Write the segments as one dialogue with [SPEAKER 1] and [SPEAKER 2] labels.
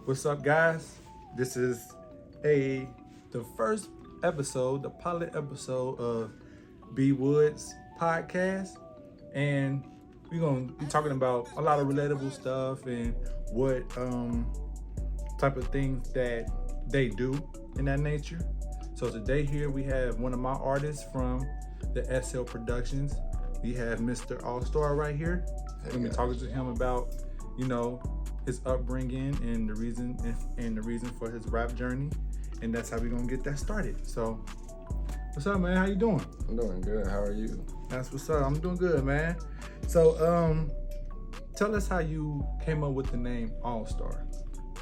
[SPEAKER 1] What's up, guys? This is the first episode, the pilot episode of BWoodz podcast, and we're gonna be talking about a lot of relatable stuff and what type of things that they do in that nature. So today here we have one of my artists from the SL Productions. We have Mr. Alstxrr right here. We're gonna be talking to him about, his upbringing and the reason for his rap journey, and that's how we're gonna get that started. So, what's up, man? How you doing?
[SPEAKER 2] I'm doing good. How are you?
[SPEAKER 1] That's what's up. I'm doing good, man. So, tell us how you came up with the name Alstxrr.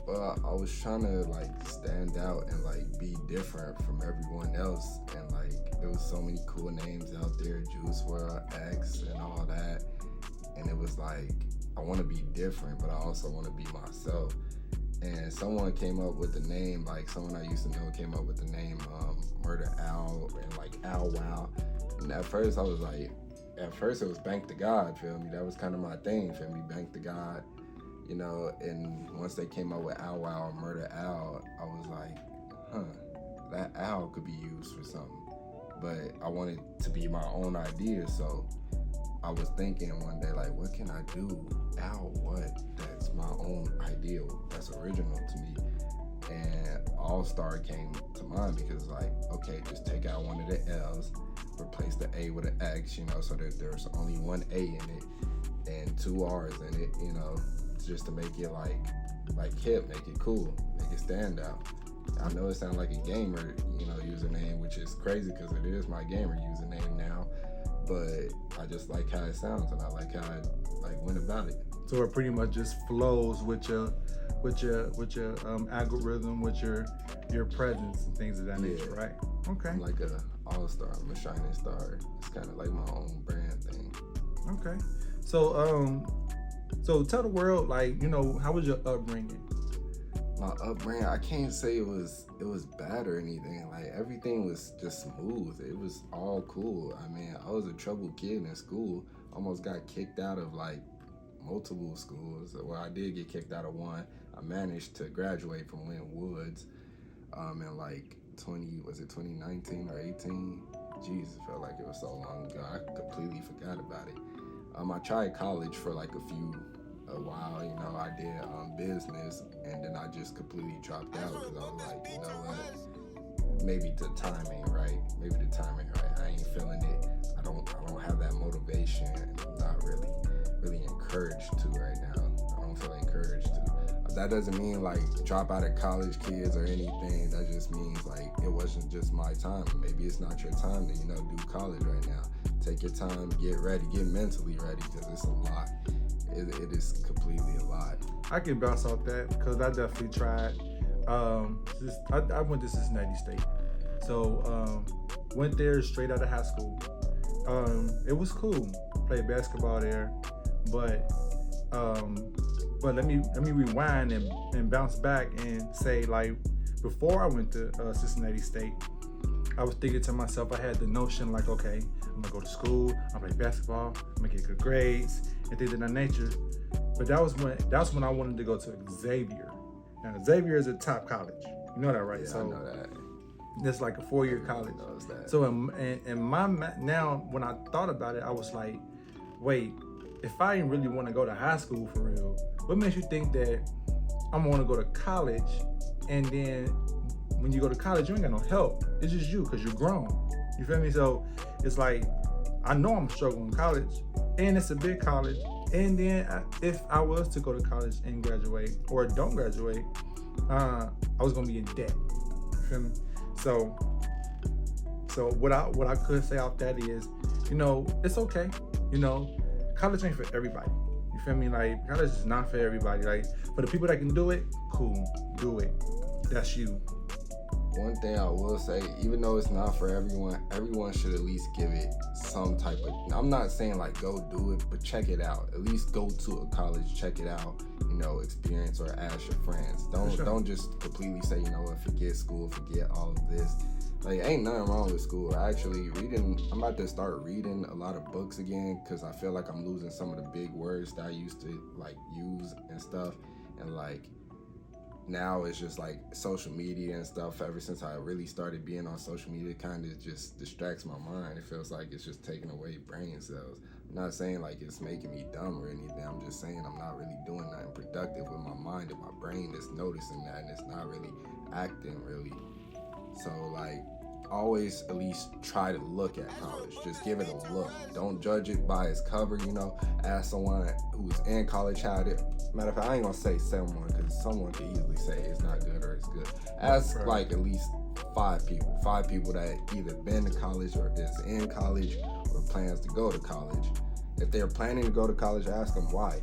[SPEAKER 2] Well, I was trying to stand out and be different from everyone else, and there was so many cool names out there, Juice WRLD, X, and all that, and it was I want to be different, but I also want to be myself. And someone came up with the name, someone I used to know came up with the name Murder Al and Al Wow. And at first I was it was Bank to God, feel me? That was kind of my thing, feel me? Bank to God, and once they came up with Al Wow or Murder Al, I was that Al could be used for something. But I wanted to be my own idea, so I was thinking one day, what can I do? Al, what? That's my own ideal. That's original to me. And Alstxrr came to mind because, okay, just take out one of the L's, replace the A with an X, so that there's only one A in it and two R's in it, just to make it hip, make it cool, make it stand out. I know it sounds like a gamer, username, which is crazy because it is my gamer username now. But I just like how it sounds, and I like how I went about it.
[SPEAKER 1] So it pretty much just flows with your algorithm, with your presence and things of that nature, right? Okay.
[SPEAKER 2] I'm like a all-star, I'm a shining star. It's kind of like my own brand thing.
[SPEAKER 1] Okay. So so tell the world, how was your upbringing?
[SPEAKER 2] My upbringing, I can't say it was bad or anything. Everything was just smooth. It was all cool. I mean, I was a troubled kid in school. Almost got kicked out of multiple schools. Well, I did get kicked out of one. I managed to graduate from BWoodz in 2019 or 18? Jeez, it felt like it was so long ago. I completely forgot about it. I tried college for a while, I did business, and then I just completely dropped out because I was what? Maybe the timing right. I ain't feeling it. I don't have that motivation. I'm not really encouraged to right now. I don't feel encouraged to. That doesn't mean drop out of college, kids, or anything. That just means it wasn't just my time. Maybe it's not your time to do college right now. Take your time, get ready, get mentally ready, because it's a lot. It is completely a lot.
[SPEAKER 1] I can bounce off that because I definitely tried. I went to Cincinnati State, so went there straight out of high school. It was cool. Played basketball there, but let me rewind and bounce back and say before I went to Cincinnati State, I was thinking to myself, I had the notion okay, I'm gonna go to school, I'm gonna play basketball, I'm gonna get good grades and things of that nature. But that's when I wanted to go to Xavier. Now Xavier is a top college. You know that, right?
[SPEAKER 2] Yeah,
[SPEAKER 1] So
[SPEAKER 2] I know that.
[SPEAKER 1] It's a 4-year college.
[SPEAKER 2] Knows that.
[SPEAKER 1] So now when I thought about it, I was wait, if I didn't really want to go to high school for real, what makes you think that I'm gonna go to college, and then when you go to college, you ain't got no help. It's just you, because you're grown. You feel me? So it's I know I'm struggling in college, and it's a big college. And then if I was to go to college and graduate, or don't graduate, I was gonna be in debt. You feel me? So what I could say off that is, it's okay. College ain't for everybody. You feel me? College is not for everybody. For the people that can do it, cool, do it. That's you.
[SPEAKER 2] One thing I will say, even though it's not for everyone should at least give it some type of, I'm not saying go do it, but check it out. At least go to a college, check it out, experience, or ask your friends. Don't just completely say, forget school, forget all of this. Ain't nothing wrong with school. Actually, I'm about to start reading a lot of books again, because I feel like I'm losing some of the big words that I used to use and stuff. And now it's just like social media and stuff. Ever since I really started being on social media, it kind of just distracts my mind. It feels like it's just taking away brain cells. I'm not saying like it's making me dumb or anything. I'm just saying I'm not really doing nothing productive with my mind, and my brain is noticing that, and it's not really acting really. So like, always at least try to look at college. Just give it a look. Don't judge it by its cover, you know. Ask someone who's in college how it. Matter of fact, I ain't gonna say someone, because someone can easily say it's not good or it's good. Ask like at least 5 people that either been to college or is in college or plans to go to college. If they're planning to go to college, ask them why.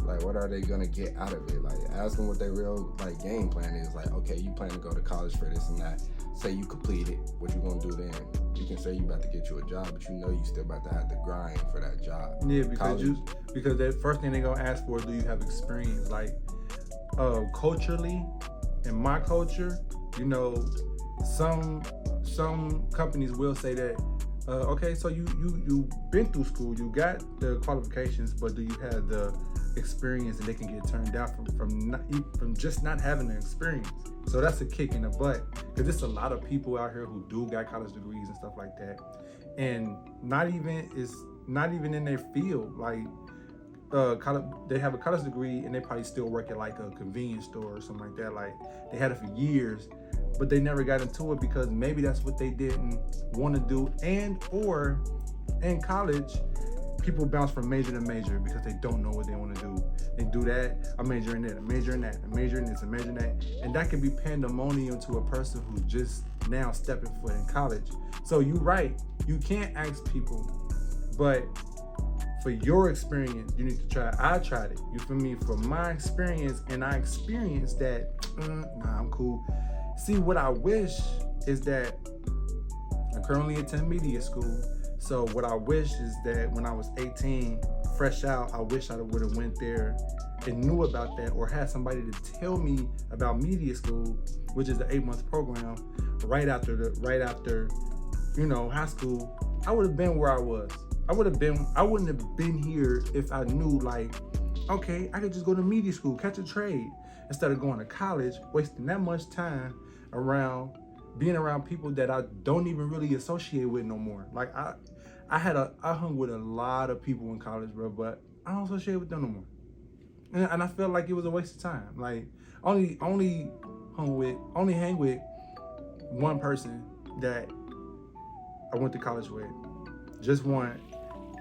[SPEAKER 2] Like, what are they gonna get out of it? Like, ask them what their real like game plan is. Like, okay, you plan to go to college for this and that. Say you complete it, what you gonna do then? You can say you about to get you a job, but you know you still about to have to grind for that job.
[SPEAKER 1] Yeah, because that first thing they gonna ask for is, do you have experience? Like, culturally, in my culture, you know, some companies will say that, okay, so you been through school, you got the qualifications, but do you have the experience? And they can get turned down from just not having the experience. So that's a kick in the butt, because there's a lot of people out here who do got college degrees and stuff like that, and not even in their field. Like, they have a college degree and they probably still work at like a convenience store or something like that. Like, they had it for years, but they never got into it because maybe that's what they didn't want to do. And or in college, people bounce from major to major because they don't know what they want to do. They do that, I major in that, I major in that, I major in this, I major in that. And that can be pandemonium to a person who's just now stepping foot in college. So you're right, you can't ask people, but for your experience, you need to try. I tried it, you feel me? From my experience, and I experienced that, nah, I'm cool. See, what I wish is that I currently attend media school. So what I wish is that when I was 18, fresh out, I wish I would have went there and knew about that, or had somebody to tell me about media school, which is an 8-month program, right after, you know, high school. I would have been where I was. I wouldn't have been here if I knew, like, okay, I could just go to media school, catch a trade, instead of going to college, wasting that much time being around people that I don't even really associate with no more. Like, I hung with a lot of people in college, bro, but I don't associate with them no more. And I felt like it was a waste of time. Like, only hang with one person that I went to college with. Just one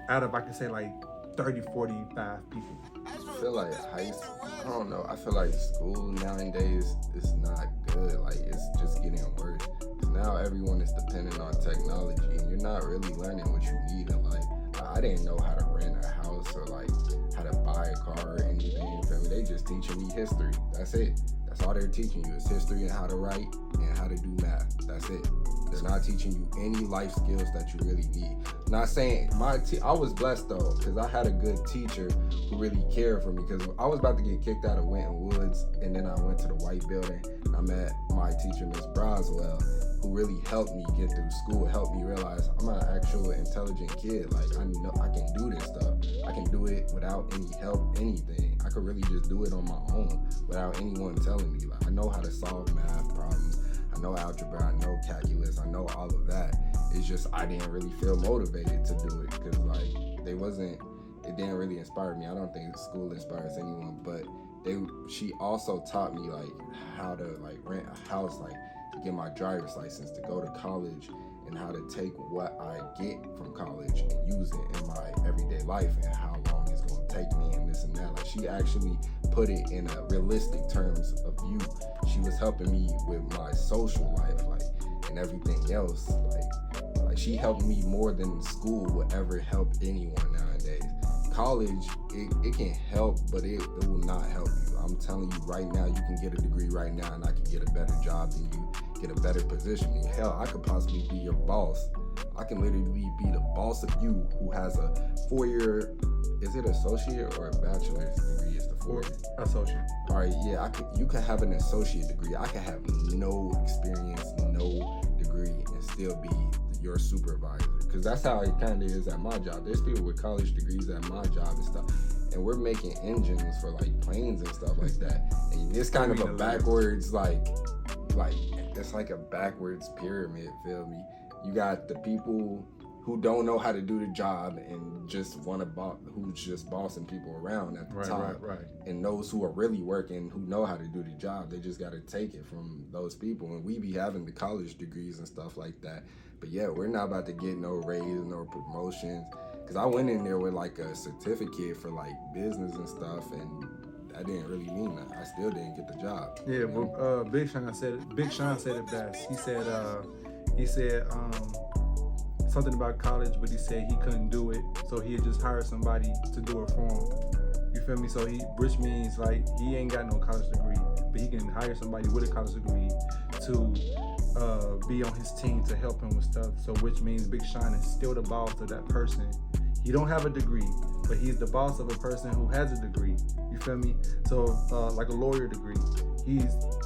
[SPEAKER 1] out of, I can say, like 30, 45 people.
[SPEAKER 2] I feel like high school, I don't know, I feel like school nowadays is not good. Like, it's just getting worse. Because now everyone is dependent on technology, and you're not really learning what you need in life. I didn't know how to rent a house or like how to buy a car or anything. You feel me? They just teaching me history. That's it. That's all they're teaching you is history and how to write and how to do math. That's it. They're not teaching you any life skills that you really need. Not saying I was blessed though, because I had a good teacher who really cared for me. Because I was about to get kicked out of BWoodz, and then I went to the white building. And I met my teacher, Miss Broswell, who really helped me get through school, helped me realize I'm an actual intelligent kid. Like, I know I can do this stuff. I can do it without any help, anything. I could really just do it on my own without anyone telling me. Like, I know how to solve math problems. I know algebra, I know calculus, I know all of that. It's just I didn't really feel motivated to do it because like it didn't really inspire me. I don't think school inspires anyone, but she also taught me like how to like rent a house, like to get my driver's license, to go to college, and how to take what I get from college and use it in my everyday life, and how long it's gonna take me and this and that. Like, she actually put it in a realistic terms of view. She was helping me with my social life, like, and everything else. Like she helped me more than school would ever help anyone nowadays. College, it can help, but it will not help you. I'm telling you right now, you can get a degree right now and I can get a better job than you, get a better position than you. Hell, I could possibly be your boss. I can literally be the boss of you, who has a 4-year, is it associate or a bachelor's degree? It's the 4-year.
[SPEAKER 1] Associate.
[SPEAKER 2] All right, yeah, you can have an associate degree. I can have no experience, no degree, and still be your supervisor, because that's how it kind of is at my job. There's people with college degrees at my job and stuff, and we're making engines for like planes and stuff like that. And it's kind of a backwards like it's like a backwards pyramid. Feel me? You got the people who don't know how to do the job and just want to who's just bossing people around at the top.
[SPEAKER 1] Right.
[SPEAKER 2] And those who are really working, who know how to do the job, they just got to take it from those people. And we be having the college degrees and stuff like that. But yeah, we're not about to get no raise, no promotions. Because I went in there with like a certificate for like business and stuff, and that didn't really mean that. I still didn't get the job.
[SPEAKER 1] Yeah, but Big Sean said it best. He said something about college, but he said he couldn't do it, so he had just hired somebody to do it for him. You feel me? So which means like he ain't got no college degree, but he can hire somebody with a college degree to be on his team to help him with stuff. So which means Big Sean is still the boss of that person. He don't have a degree, but he's the boss of a person who has a degree. You feel me? So like a lawyer degree.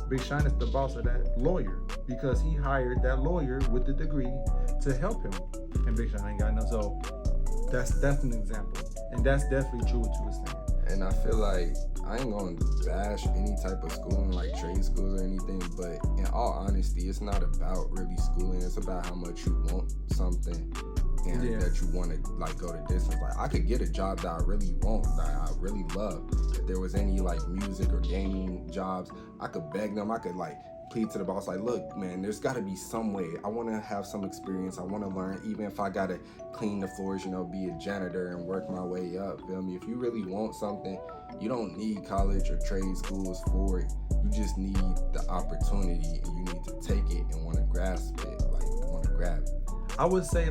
[SPEAKER 1] Big Sean is the boss of that lawyer because he hired that lawyer with the degree to help him. And Big Sean ain't got no. So that's an example. And that's definitely true what you were saying.
[SPEAKER 2] And I feel like I ain't gonna bash any type of schooling, like trade schools or anything, but in all honesty, it's not about really schooling. It's about how much you want something and that you want to like go the distance. Like I could get a job that I really want, that I really love. If there was any like music or gaming jobs, I could beg them. I could like plead to the boss, like, look, man, there's got to be some way. I want to have some experience. I want to learn, even if I got to clean the floors, you know, be a janitor and work my way up. Feel me? If you really want something, you don't need college or trade schools for it. You just need the opportunity, and you need to take it and want to grasp it, like want to grab it.
[SPEAKER 1] I would say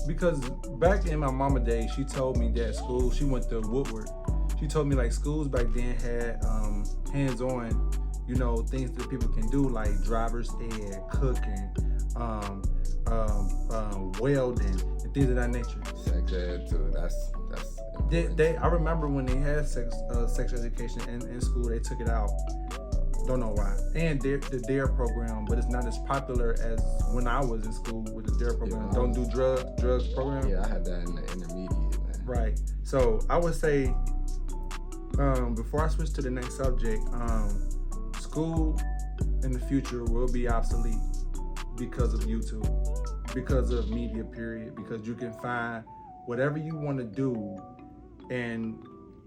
[SPEAKER 1] because back in my mama days, she told me that school, she went to Woodward. She told me like schools back then had hands-on, you know, things that people can do like driver's ed, cooking, welding, and things of that nature.
[SPEAKER 2] Sex ed too. That's important.
[SPEAKER 1] I remember when they had sex education in school, they took it out. Don't know why. And the DARE program, but it's not as popular as when I was in school with the DARE program. Don't do drugs program.
[SPEAKER 2] Yeah, I had that in the intermediate, man.
[SPEAKER 1] Right. So I would say, before I switch to the next subject, school in the future will be obsolete because of YouTube, because of media period, because you can find whatever you want to do and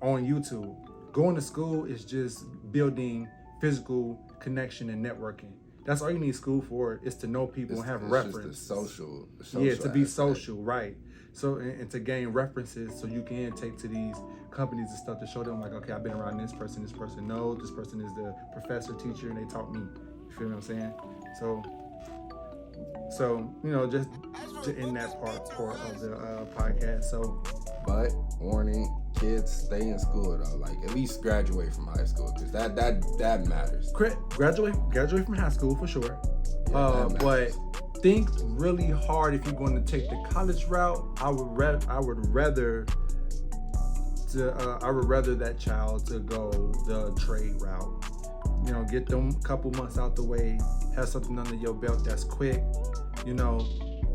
[SPEAKER 1] on YouTube. Going to school is just building physical connection and networking. That's all you need school for, is to know people and have reference.
[SPEAKER 2] Just the social
[SPEAKER 1] yeah, to be
[SPEAKER 2] aspect.
[SPEAKER 1] social, right? So and to gain references, so you can take to these companies and stuff to show them like, okay, I've been around this person knows, this person is the professor, teacher, and they taught me. You feel what I'm saying? So you know, just to end that part of the podcast. So,
[SPEAKER 2] but warning, kids, stay in school though. Like at least graduate from high school, because that matters.
[SPEAKER 1] Graduate from high school for sure.
[SPEAKER 2] Yeah,
[SPEAKER 1] but think really hard if you're going to take the college route. I would rather that child to go the trade route. You know, get them a couple months out the way, have something under your belt that's quick, you know,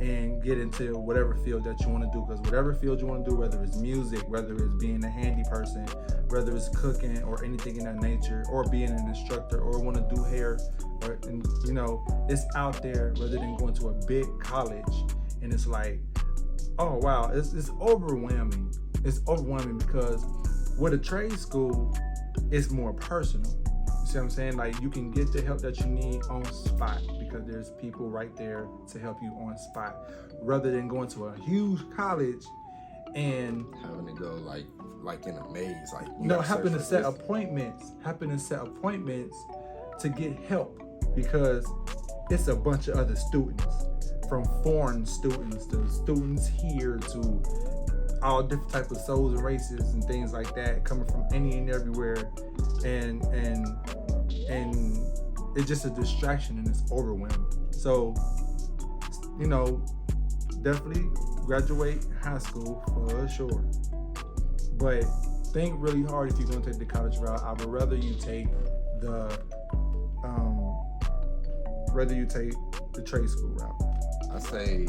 [SPEAKER 1] and get into whatever field that you want to do. Because whatever field you want to do, whether it's music, whether it's being a handy person, whether it's cooking or anything in that nature, or being an instructor, or want to do hair, or, you know, it's out there rather than going to a big college. And it's like, oh wow, it's overwhelming. It's overwhelming because with a trade school, it's more personal. You see what I'm saying? Like you can get the help that you need on spot because there's people right there to help you on spot, rather than going to a huge college and
[SPEAKER 2] having to go like in a maze, like
[SPEAKER 1] having to set appointments to get help because it's a bunch of other students, from foreign students to students here to all different types of souls and races and things like that, coming from any and everywhere, and it's just a distraction and it's overwhelming. So, you know, definitely graduate high school for sure, but think really hard if you're going to take the college route. I would rather you take the trade school route?
[SPEAKER 2] I say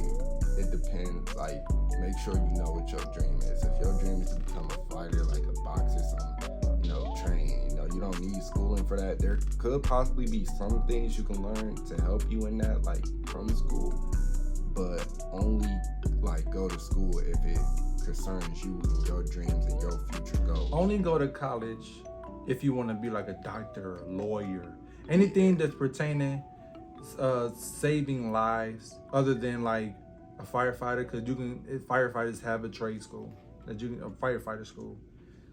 [SPEAKER 2] it depends. Like, make sure you know what your dream is. If your dream is to become a fighter, like a boxer, train. You don't need schooling for that. There could possibly be some things you can learn to help you in that, like from school, but only like go to school if it concerns you and your dreams and your future goals.
[SPEAKER 1] Only go to college if you want to be like a doctor or a lawyer. Anything that's pertaining saving lives, other than like a firefighter, because firefighters have a trade school, a firefighter school,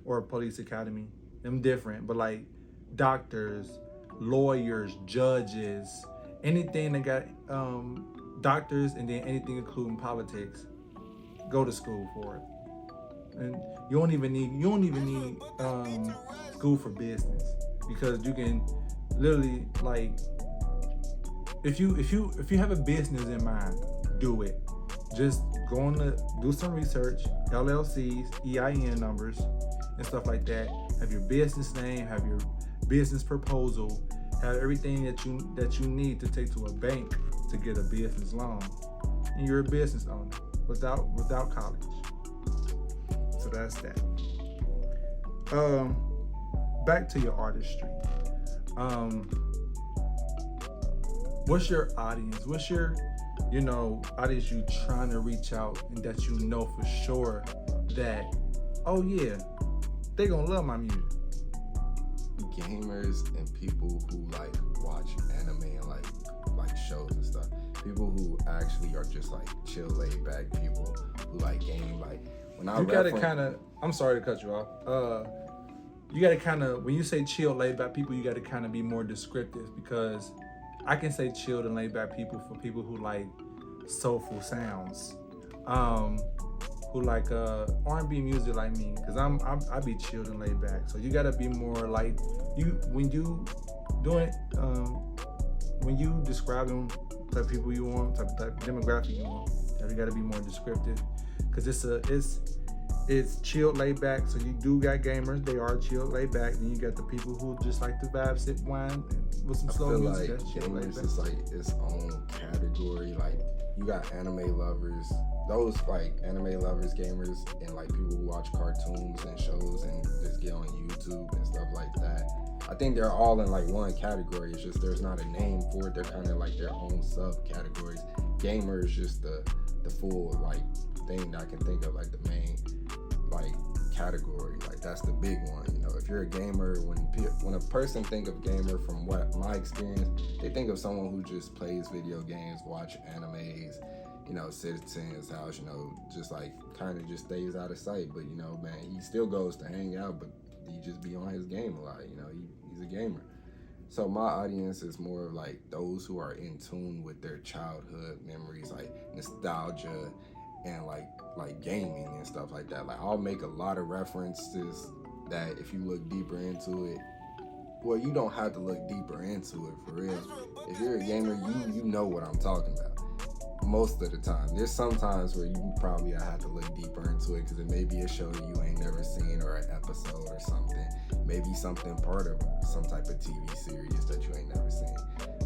[SPEAKER 1] or a police academy. Them different, but like doctors, lawyers, judges, anything that got doctors, and then anything including politics, go to school for it. And you don't even need school for business, because you can literally, like, if you have a business in mind, do it. Just go on to do some research, LLCs, EIN numbers, and stuff like that. Have your business name, have your business proposal, have everything that you need to take to a bank to get a business loan, and you're a business owner without college. So that's that. Back to your artistry. What's your audience? What's your audience you trying to reach out, and that you know for sure that, oh yeah, they gonna love my music?
[SPEAKER 2] Gamers and people who like watch anime and like shows and stuff. People who actually are just like chill, laid back people who like game. Like when I
[SPEAKER 1] I'm sorry to cut you off. You gotta kind of, when you say chill, laid back people, you gotta kind of be more descriptive, because I can say chilled and laid back people for people who like soulful sounds, who like R&B music like me, because I be chilled and laid back. So you gotta be more like when you describing type of people you want, type of demographic you want, you gotta be more descriptive, because it's chilled, laid back. So you do got gamers, they are chilled, laid back. Then you got the people who just like to vibe, sip wine, and with some slow music.
[SPEAKER 2] Like gamers is like its own category. Like you got anime lovers, those like anime lovers, gamers, and like people who watch cartoons and shows and just get on YouTube and stuff like that. I think they're all in like one category. It's just there's not a name for it. They're kind of like their own subcategories. Gamer is just the full like thing that I can think of, like the main like category. Like that's the big one. If you're a gamer, when a person think of gamer, from what my experience, they think of someone who just plays video games, watch animes, sits in his house, just like kind of just stays out of sight. But man, he still goes to hang out, but he just be on his game a lot. He's a gamer. So my audience is more of like those who are in tune with their childhood memories, like nostalgia and like gaming and stuff like that. Like I'll make a lot of references that if you look deeper into it, well, you don't have to look deeper into it for real. If you're a gamer, you know what I'm talking about. Most of the time. There's some times where you probably have to look deeper into it, because it may be a show you ain't never seen, or an episode or something. Maybe something part of some type of TV series that you ain't never seen.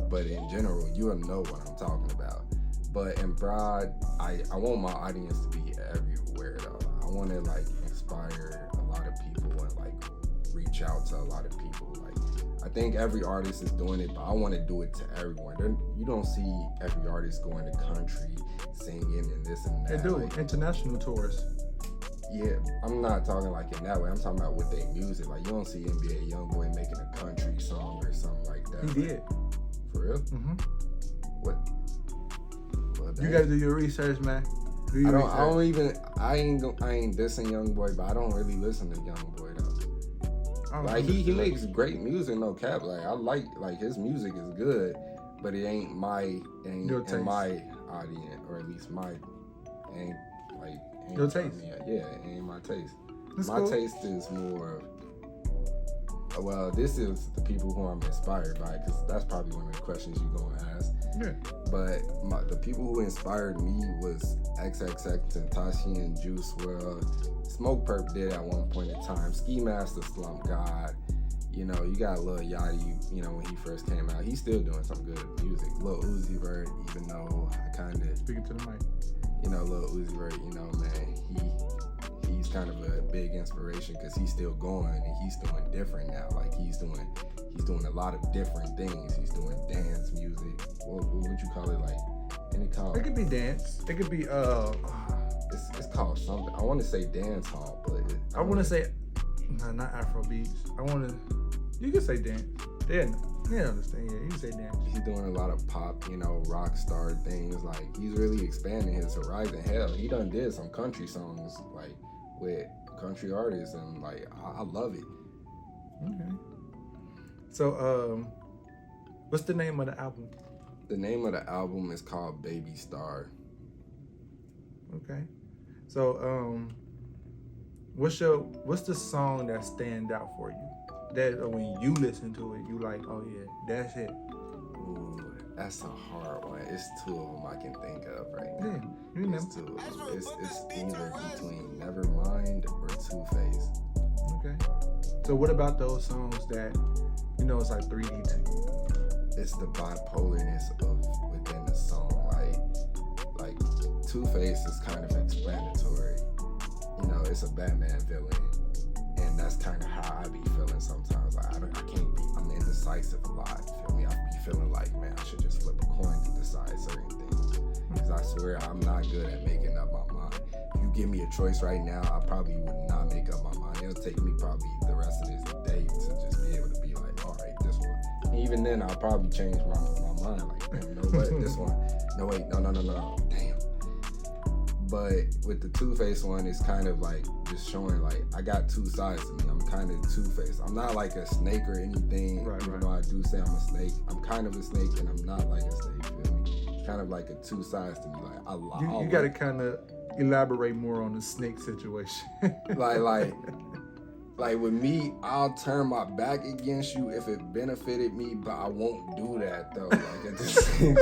[SPEAKER 2] But in general, you'll know what I'm talking about. But in broad, I want my audience to be everywhere though. I want to like inspire a lot of people and like reach out to a lot of people. Like I think every artist is doing it, but I want to do it to everyone. You don't see every artist going to country, singing and this and that.
[SPEAKER 1] They do
[SPEAKER 2] like,
[SPEAKER 1] international tours.
[SPEAKER 2] Yeah, I'm not talking like in that way. I'm talking about with their music. Like you don't see NBA YoungBoy making a country song or something like that.
[SPEAKER 1] He did.
[SPEAKER 2] For real?
[SPEAKER 1] Mm-hmm.
[SPEAKER 2] What?
[SPEAKER 1] You gotta do your research, man.
[SPEAKER 2] I ain't dissing YoungBoy, but I don't really listen to YoungBoy though. Like he makes great music, no cap. Like I like his music is good, but it ain't in my audience, or at least ain't
[SPEAKER 1] your taste.
[SPEAKER 2] Yeah, it ain't my taste.
[SPEAKER 1] That's
[SPEAKER 2] my
[SPEAKER 1] cool.
[SPEAKER 2] taste is more of, well, this is the people who I'm inspired by, because that's probably one of the questions you're gonna ask.
[SPEAKER 1] Yeah.
[SPEAKER 2] But the people who inspired me was XXX Tentacion and Juice WRLD. Smoke Perp did at one point in time. Ski Master, Slump God. You know, you got Lil Yachty, you know, when he first came out, he's still doing some good music. Lil Uzi Vert, even though I kind of...
[SPEAKER 1] Speaking to the mic.
[SPEAKER 2] You know, Lil Uzi Vert, you know, man, he's kind of a big inspiration because he's still going and he's doing different now. Like, he's doing a lot of different things. He's doing dance music. What would you call it? Like, any call?
[SPEAKER 1] It could be dance. It could be,
[SPEAKER 2] It's called something. I want to say dance hall, but...
[SPEAKER 1] I want to say... No, not Afro beats. You can say dance. They understand. Yeah, you can say dance.
[SPEAKER 2] He's doing a lot of pop, you know, rock star things. Like, he's really expanding his horizon. Hell, he done did some country songs, like, with country artists, and, like, I love it.
[SPEAKER 1] Okay. So, what's the name of the album?
[SPEAKER 2] The name of the album is called Baby Star.
[SPEAKER 1] Okay. So, what's the song that stand out for you? That when you listen to it, you like, oh yeah, that's it.
[SPEAKER 2] Ooh, that's a hard one. It's two of them I can think of right now.
[SPEAKER 1] Yeah, you know.
[SPEAKER 2] It's two of them. It's either between Nevermind or Two Face.
[SPEAKER 1] Okay. So what about those songs that, you know, it's like 3D to you?
[SPEAKER 2] It's the bipolarness of within the song. Like Two Face is kind of explanatory. You know, it's a Batman villain. And that's kind of how I be feeling sometimes. Like, I can't be, I'm indecisive a lot, feel me? I be feeling like, man, I should just flip a coin to decide certain things. Because I swear I'm not good at making up my mind. If you give me a choice right now, I probably would not make up my mind. It'll take me probably the rest of this day to just be able to be like, all right, this one. And even then, I'll probably change my mind. Like, damn, no, but this one. No, wait, no, damn. But with the Two-Face one, it's kind of like just showing like I got two sides to me. I'm kind of two-faced. I'm not like a snake or anything, even though I do say I'm a snake. I'm kind of a snake and I'm not like a snake, feel me? It's kind of like a two sides to me. Like
[SPEAKER 1] you got to kind of elaborate more on the snake situation.
[SPEAKER 2] Like with me, I'll turn my back against you if it benefited me, but I won't do that though. Like at the same,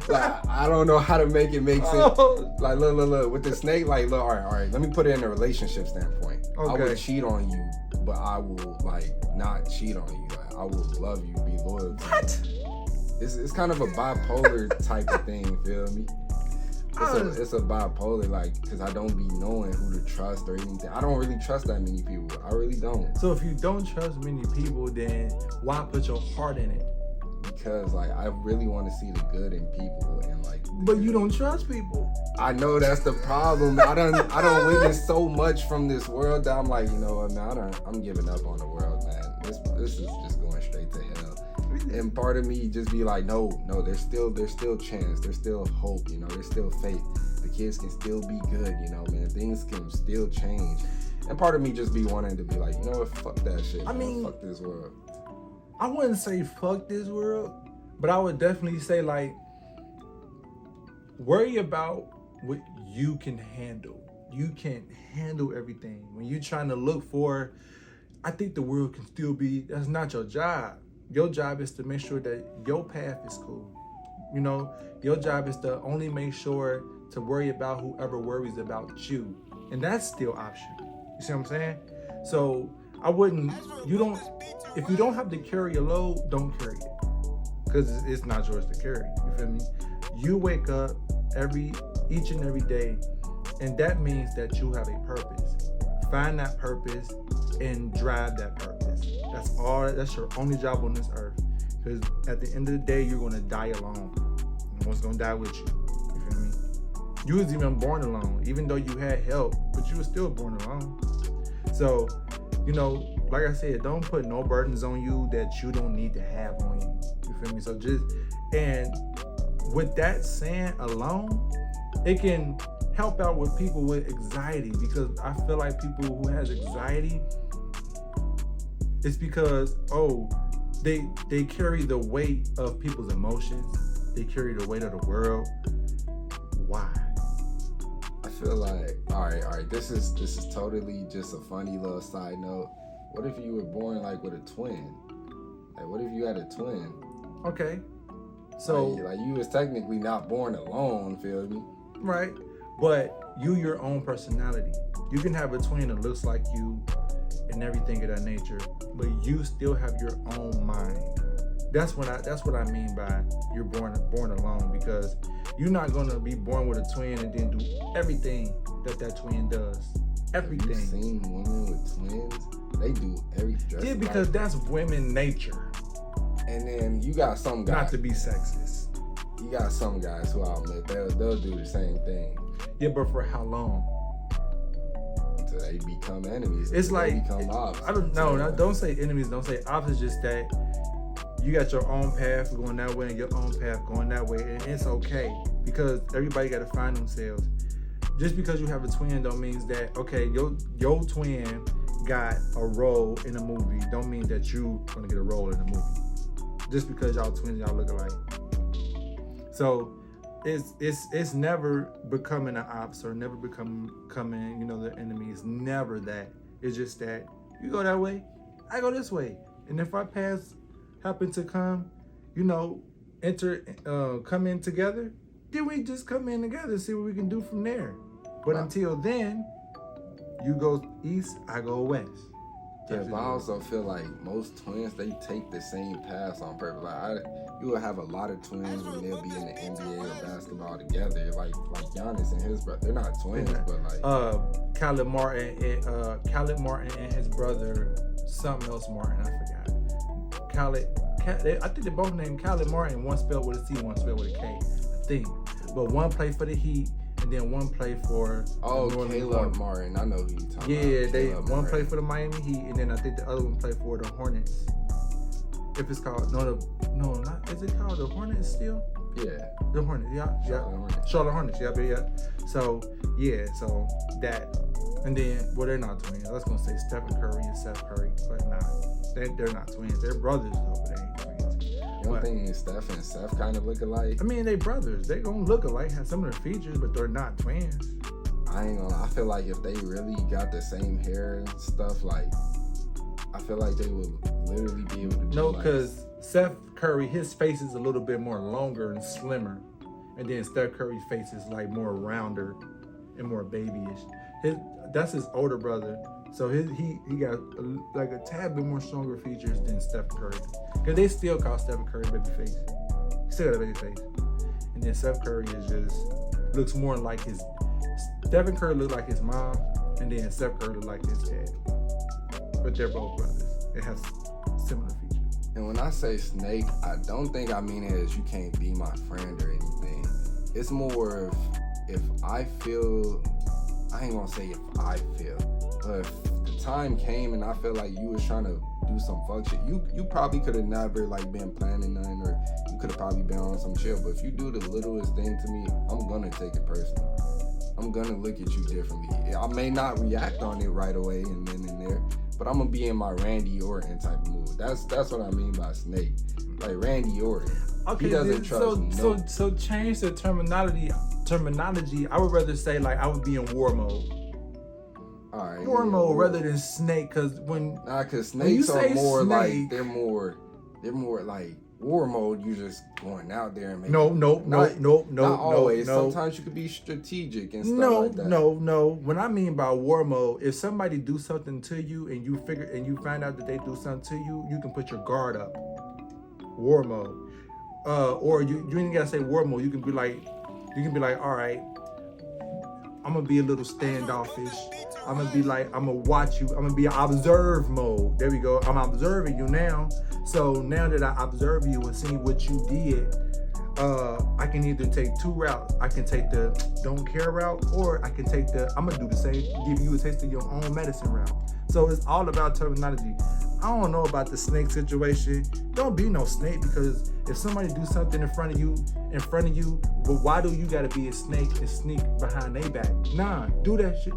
[SPEAKER 2] like I don't know how to make it make sense. Like look with the snake. Like look, all right. Let me put it in a relationship standpoint.
[SPEAKER 1] Okay.
[SPEAKER 2] I would cheat on you, but I will like not cheat on you. Like I will love you, be loyal to you. It's kind of a bipolar type of thing. Feel me? It's a bipolar, like, because I don't be knowing who to trust or anything. I don't really trust that many people. I really don't.
[SPEAKER 1] So if you don't trust many people, then why put your heart in it?
[SPEAKER 2] Because, like, I really want to see the good in people and, like...
[SPEAKER 1] But you don't trust people.
[SPEAKER 2] I know that's the problem. I don't witness so much from this world that I'm like, you know what, man, I'm giving up on the world, man. This is just going straight to hell. And part of me just be like, no, there's still chance, there's still hope, you know, there's still faith. The kids can still be good, you know, man. Things can still change. And part of me just be wanting to be like, you know what, fuck that shit. I mean, fuck this world.
[SPEAKER 1] I wouldn't say fuck this world, but I would definitely say like, worry about what you can handle. You can't handle everything. When you're trying to look for, I think the world can still be, that's not your job. Your job is to make sure that your path is cool. You know, your job is to only make sure to worry about whoever worries about you. And that's still optional. You see what I'm saying? So if you don't have to carry a load, don't carry it. Because it's not yours to carry. You feel me? You wake up each and every day, and that means that you have a purpose. Find that purpose and drive that purpose. That's your only job on this earth. Because at the end of the day, you're gonna die alone. No one's gonna die with you. You feel me? You was even born alone, even though you had help, but you were still born alone. So, you know, like I said, don't put no burdens on you that you don't need to have on you. You feel me? So and with that saying alone, it can help out with people with anxiety, because I feel like people who has anxiety, it's because, they carry the weight of people's emotions. They carry the weight of the world. Why?
[SPEAKER 2] I feel like, all right, this is totally just a funny little side note. What if you were born like with a twin? Like, what if you had a twin?
[SPEAKER 1] Okay. So
[SPEAKER 2] like you was technically not born alone, feel me?
[SPEAKER 1] Right. but you your own personality. You can have a twin that looks like you and everything of that nature, but you still have your own mind. That's what I mean by you're born alone, because you're not gonna be born with a twin and then do everything that twin does. Everything.
[SPEAKER 2] Have you seen women with twins? They do everything.
[SPEAKER 1] Yeah, because that's women nature.
[SPEAKER 2] And then you got some guys.
[SPEAKER 1] Not to be sexist.
[SPEAKER 2] You got some guys who I'll admit they'll do the same thing.
[SPEAKER 1] Yeah, but for how long?
[SPEAKER 2] Until they become enemies.
[SPEAKER 1] It's like,
[SPEAKER 2] they become opposites.
[SPEAKER 1] I don't know. Don't say enemies. Don't say opposites. Just that you got your own path going that way and your own path going that way, and it's okay, because everybody got to find themselves. Just because you have a twin don't mean that, okay, your twin got a role in a movie don't mean that you gonna get a role in a movie. Just because y'all twins, y'all look alike. So it's never becoming an ops or never becoming the enemy. It's never that. It's just that you go that way, I go this way, and if our paths happen to come in together, then we just come in together and see what we can do from there. But until then, you go east, I go west.
[SPEAKER 2] Yeah, but I also feel like most twins, they take the same paths on purpose. Like you will have a lot of twins when they'll be in the NBA or basketball together. Like Giannis and his brother, they're not twins, but like
[SPEAKER 1] Khaled Martin and his brother, something else Martin, I forgot. Khaled, I think they both named Khaled Martin. One spelled with a C, one spelled with a K, I think. But one played for the Heat, and then one played for
[SPEAKER 2] Caleb Martin. I know who you talking
[SPEAKER 1] about. Yeah, one
[SPEAKER 2] Martin.
[SPEAKER 1] played for the Miami Heat, and then I think the other one played for the Hornets. If it's called is it called the Hornets still?
[SPEAKER 2] Yeah,
[SPEAKER 1] the Hornets. Yeah. Charlotte Hornets. Yeah. So that, and then they're not twins. I was gonna say Stephen Curry and Seth Curry, but nah, they're not twins. They're brothers though, but they ain't twins.
[SPEAKER 2] You don't think Steph and Seth kind of look alike?
[SPEAKER 1] I mean, they brothers. They gonna look alike, have similar features, but they're not twins.
[SPEAKER 2] I ain't gonna lie. I feel like if they really got the same hair and stuff, like, I feel like they would literally be able to do.
[SPEAKER 1] No, because Seth Curry, his face is a little bit more longer and slimmer, and then Steph Curry's face is like more rounder and more babyish. That's his older brother, so he got like a tad bit more stronger features than Steph Curry, because they still call Steph Curry babyface. He still got a babyface, and then Steph Curry looks more like his. Stephen Curry looked like his mom, and then Steph Curry looked like his dad. But they're both brothers. It has similar features.
[SPEAKER 2] And when I say snake, I don't think I mean it as you can't be my friend or anything. It's more of if I feel, I ain't gonna say if I feel, but if the time came and I feel like you was trying to do some fuck shit, you probably could have never like been planning nothing, or you could have probably been on some chill. But if you do the littlest thing to me, I'm gonna take it personal. I'm gonna look at you differently. I may not react on it right away and then and there, but I'm gonna be in my Randy Orton type of mood. That's what I mean by snake. Like Randy Orton.
[SPEAKER 1] Okay,
[SPEAKER 2] he doesn't trust
[SPEAKER 1] so change the terminology. I would rather say like I would be in war mode.
[SPEAKER 2] All right.
[SPEAKER 1] War mode rather than snake, because
[SPEAKER 2] cause snakes are more like they're more like war mode. You just going out there and making not always. Sometimes you could be strategic and stuff like that.
[SPEAKER 1] No. When I mean by war mode, if somebody do something to you and you find out that they do something to you, you can put your guard up. War mode. Or you ain't gotta say war mode. You can be like, all right, I'm gonna be a little standoffish. I'm gonna watch you. I'm gonna be observe mode. There we go. I'm observing you now. So now that I observe you and see what you did, I can either take two routes. I can take the don't care route, or I can take I'm gonna do the same, give you a taste of your own medicine route. So it's all about terminology. I don't know about the snake situation. Don't be no snake, because if somebody do something in front of you, but why do you gotta be a snake and sneak behind their back? Nah, do that shit.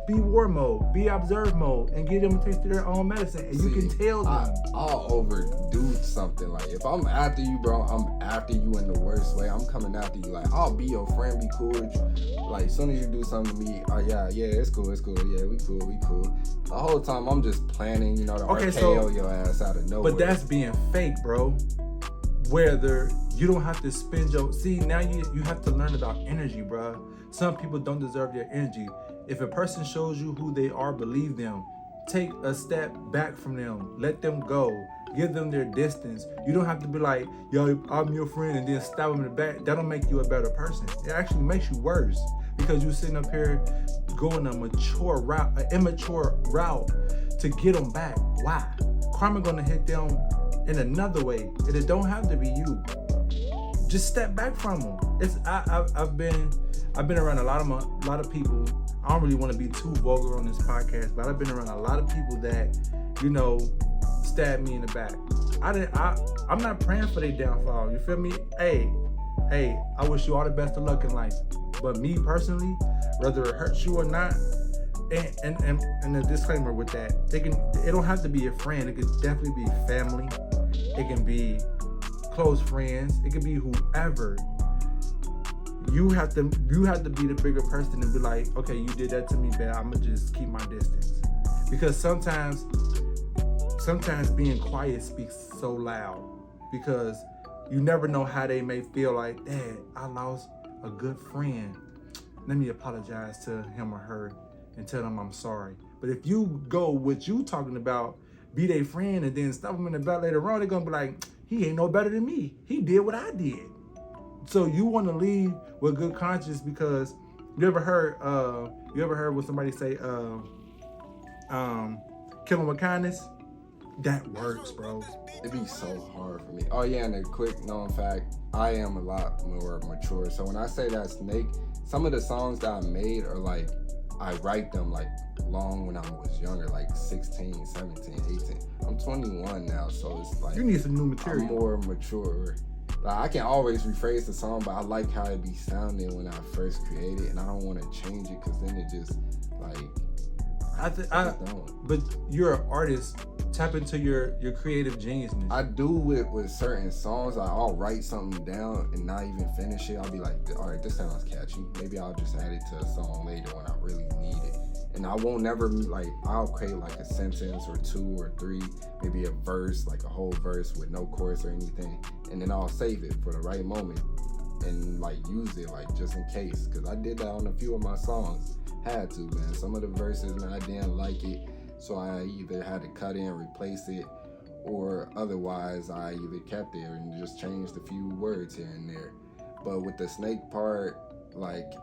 [SPEAKER 1] Be war mode, be observe mode, and give them a taste of their own medicine, and you can tell them.
[SPEAKER 2] I'll overdo something. Like if I'm after you, bro, I'm after you in the worst way. I'm coming after you. Like I'll be your friend, be cool with you. Like as soon as you do something to me, yeah, it's cool. Yeah, we cool. The whole time I'm just planning, to RKO your ass out of nowhere.
[SPEAKER 1] But that's being fake, bro. whether you don't have to spend your, see, now you have to learn about energy, bruh. Some people don't deserve your energy. If a person shows you who they are, believe them. Take a step back from them. Let them go. Give them their distance. You don't have to be like, yo, I'm your friend, and then stab them in the back. That'll make you a better person. It actually makes you worse, because you're sitting up here going a mature route, an immature route to get them back. Why? Karma gonna hit them in another way, and it don't have to be you. Just step back from them. I've been around a lot of people. I don't really want to be too vulgar on this podcast, but I've been around a lot of people that, you know, stabbed me in the back. I'm not praying for their downfall. You feel me? Hey, I wish you all the best of luck in life. But me personally, whether it hurts you or not, and a disclaimer with that, it don't have to be a friend. It could definitely be family. It can be close friends. It could be whoever. You have to be the bigger person and be like, okay, you did that to me, bad. I'm gonna just keep my distance. Because sometimes being quiet speaks so loud, because you never know how they may feel like, Dad, I lost a good friend. Let me apologize to him or her and tell them I'm sorry. But if you go what you talking about, be their friend, and then stop them in the back later on, they're gonna be like, he ain't no better than me. He did what I did. So you want to leave with good conscience, because you ever heard when somebody say, kill him with kindness? That works, bro.
[SPEAKER 2] It'd be so hard for me. Oh yeah, and a quick known fact, I am a lot more mature. So when I say that Snake, some of the songs that I made are like, I write them like long when I was younger, like 16, 17, 18. I'm 21 now, so it's like,
[SPEAKER 1] you need some new material.
[SPEAKER 2] I'm more mature. Like, I can always rephrase the song, but I like how it be sounding when I first create it, and I don't want to change it, because then it just like,
[SPEAKER 1] but you're an artist. Tap into your creative geniusness.
[SPEAKER 2] I do it with certain songs. I'll write something down and not even finish it. I'll be like, all right, this sounds catchy. Maybe I'll just add it to a song later when I really need it. And I won't never, like, I'll create like a sentence or two or three, maybe a verse, like a whole verse with no chorus or anything. And then I'll save it for the right moment and like use it like just in case. Cause I did that on a few of my songs. Had to, man. Some of the verses, man, I didn't like it. So I either had to cut in, replace it, or otherwise I either kept it and just changed a few words here and there. But with the Snake part, like,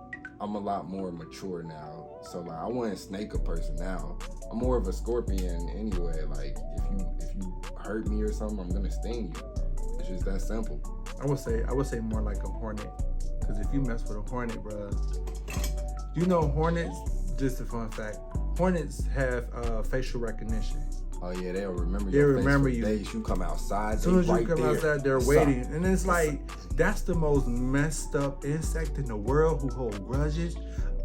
[SPEAKER 2] I'm a lot more mature now. So like, I wouldn't snake a person now. I'm more of a scorpion anyway. Like, if you hurt me or something, I'm gonna sting you. It's just that simple.
[SPEAKER 1] I would say more like a hornet. Because if you mess with a hornet, bruh, you know hornets, just a fun fact, hornets have facial recognition.
[SPEAKER 2] Oh yeah, they'll remember your face for days. You come outside,
[SPEAKER 1] as soon as you come outside, they're waiting. And it's like, that's the most messed up insect in the world who hold grudges.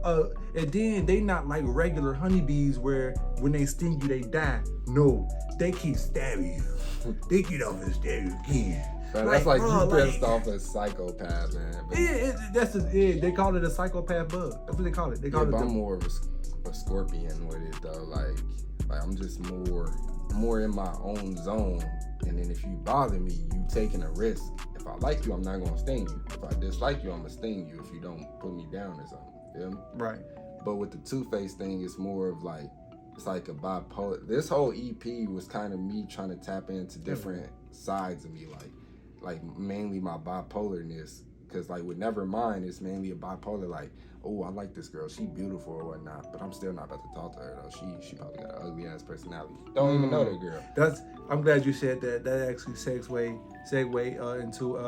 [SPEAKER 1] And then they not like regular honeybees where when they sting you, they die. No, they keep stabbing you. They get off and stab you again.
[SPEAKER 2] Man, that's like you pissed off a psychopath, man.
[SPEAKER 1] They call it a psychopath bug. That's what they call it. They call it.
[SPEAKER 2] I'm more of a scorpion with it though. Like I'm just more in my own zone. And then if you bother me, you taking a risk. If I like you, I'm not gonna sting you. If I dislike you, I'm gonna sting you if you don't put me down or something. Feel me?
[SPEAKER 1] Right.
[SPEAKER 2] But with the Two-Face thing, it's more of like, it's like a bipolar. This whole EP was kind of me trying to tap into different sides of me, like mainly my bipolarness. Cause like with Nevermind, it's mainly a bipolar. Like, oh, I like this girl, she beautiful or whatnot, but I'm still not about to talk to her though. She probably got an ugly ass personality. Don't even know that girl.
[SPEAKER 1] I'm glad you said that. That actually segue into.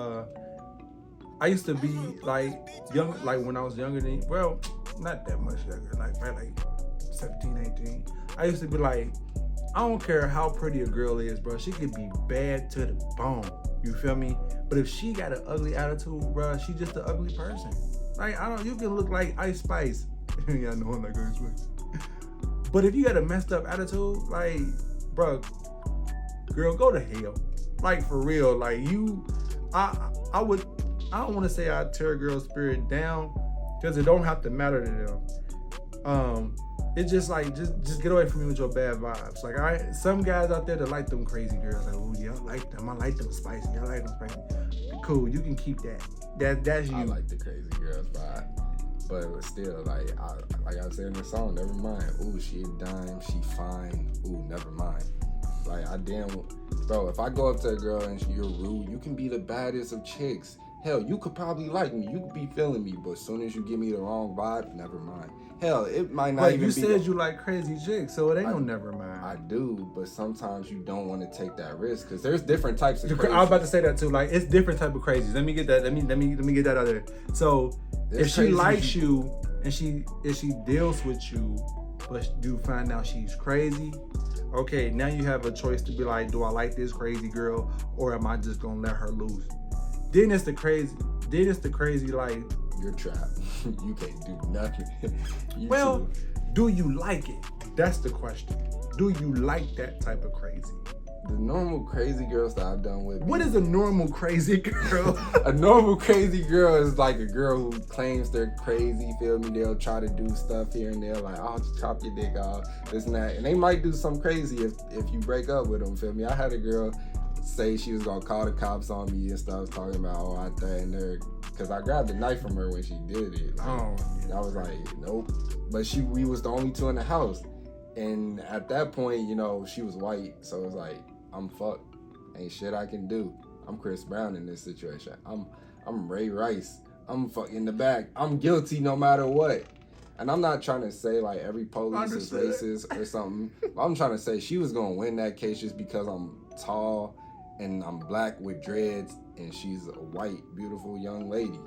[SPEAKER 1] I used to be like young, like when I was younger than, well, not that much younger, like probably like 17, 18. I used to be like, I don't care how pretty a girl is, bro. She could be bad to the bone. You feel me? But if she got an ugly attitude, bro, she just an ugly person. Like, you can look like Ice Spice. Yeah, I know I'm like Ice Spice. But if you got a messed up attitude, like, bro, girl, go to hell. Like, for real. Like, I don't want to say I tear a girl's spirit down, because it don't have to matter to them. it's just like just get away from me with your bad vibes. Like some guys out there that like them crazy girls. Like, oh yeah, I like them. I like them spicy. I like them spicy. Cool, you can keep that. That's you.
[SPEAKER 2] I like the crazy girls vibe. But still, like I said in the song, never mind. Ooh, she a dime, she fine. Ooh, never mind. Like bro, if I go up to a girl and you're rude, you can be the baddest of chicks. Hell, you could probably like me, you could be feeling me, but as soon as you give me the wrong vibe, never mind. Hell, it might not even be.
[SPEAKER 1] But you said you like crazy chicks, so it ain't no never mind.
[SPEAKER 2] I do, but sometimes you don't want to take that risk because there's different types of crazy.
[SPEAKER 1] I was about to say that too. Like it's different type of crazies. Let me get that. Let me get that out there. So if she likes you and if she deals with you, but you find out she's crazy, okay, now you have a choice to be like, do I like this crazy girl or am I just gonna let her loose? Then it's the crazy like
[SPEAKER 2] you're trapped. You can't do nothing.
[SPEAKER 1] Do you like it? That's the question. Do you like that type of crazy?
[SPEAKER 2] The normal crazy girls that I've done with.
[SPEAKER 1] What is a normal crazy girl?
[SPEAKER 2] A normal crazy girl is like a girl who claims they're crazy, feel me? They'll try to do stuff here and there, like, I'll just chop your dick off, this and that. And they might do something crazy if you break up with them, feel me? I had a girl say she was gonna call the cops on me and stuff, talking about, oh, I threatened her. Because I grabbed a knife from her when she did it. Like, I was like, nope. But we was the only two in the house. And at that point, you know, she was white. So it was like, I'm fucked. Ain't shit I can do. I'm Chris Brown in this situation. I'm Ray Rice. I'm fucking in the back. I'm guilty no matter what. And I'm not trying to say like every police is racist or something. I'm trying to say she was going to win that case just because I'm tall and I'm black with dreads and she's a white, beautiful young lady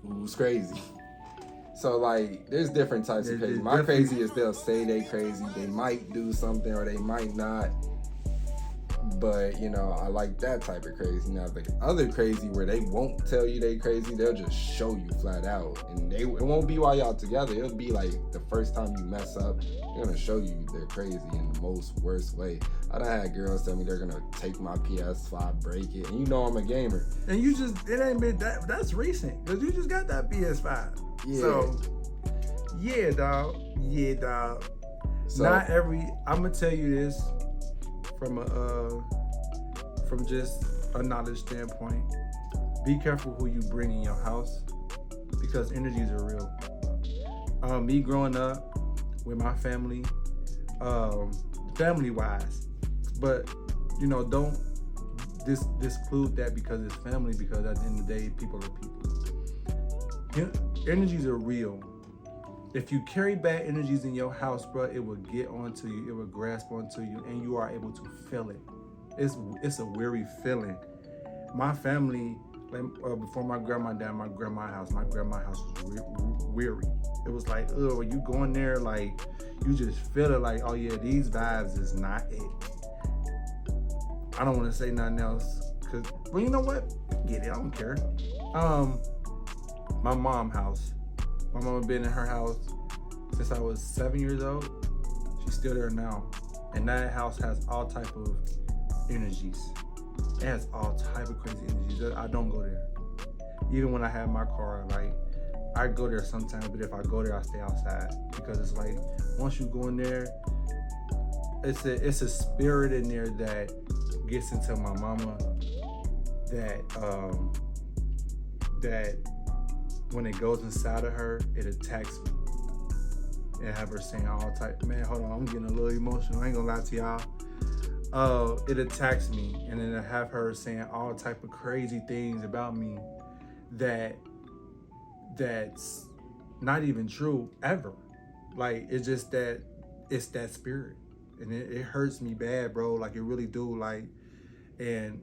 [SPEAKER 2] who's crazy. So like, there's different types of crazy. My crazy is they'll say they crazy. They might do something or they might not. But, you know, I like that type of crazy. Now, the other crazy where they won't tell you they crazy, they'll just show you flat out. And it won't be while y'all together. It'll be like the first time you mess up, they're going to show you they're crazy in the most worst way. I done had girls tell me they're going to take my PS5, break it. And you know I'm a gamer.
[SPEAKER 1] And it ain't been that's recent. Because you just got that PS5.
[SPEAKER 2] Yeah.
[SPEAKER 1] So, yeah, dog. So, I'm going to tell you this. From just a knowledge standpoint, be careful who you bring in your house because energies are real. Me growing up with my family, family wise, but you know, don't disclude that because it's family, because at the end of the day, people are people. Energies are real. If you carry bad energies in your house, bro, it will get onto you, it will grasp onto you, and you are able to feel it. It's a weary feeling. My family, before my grandma died, my grandma's house was weary. It was like, oh, you going there, like, you just feel it like, oh yeah, these vibes is not it. I don't want to say nothing else, cause, well, you know what? Get it, I don't care. My mom's house. My mama been in her house since I was 7 years old. She's still there now. And that house has all type of energies. It has all type of crazy energies. I don't go there. Even when I have my car, like, I go there sometimes, but if I go there, I stay outside. Because it's like, once you go in there, it's a spirit in there that gets into my mama that when it goes inside of her, it attacks me. And have her saying all type, man, hold on, I'm getting a little emotional. I ain't gonna lie to y'all. It attacks me, and then I have her saying all type of crazy things about me that's not even true ever. Like, it's just that it's that spirit, and it hurts me bad, bro. Like, it really do. Like, and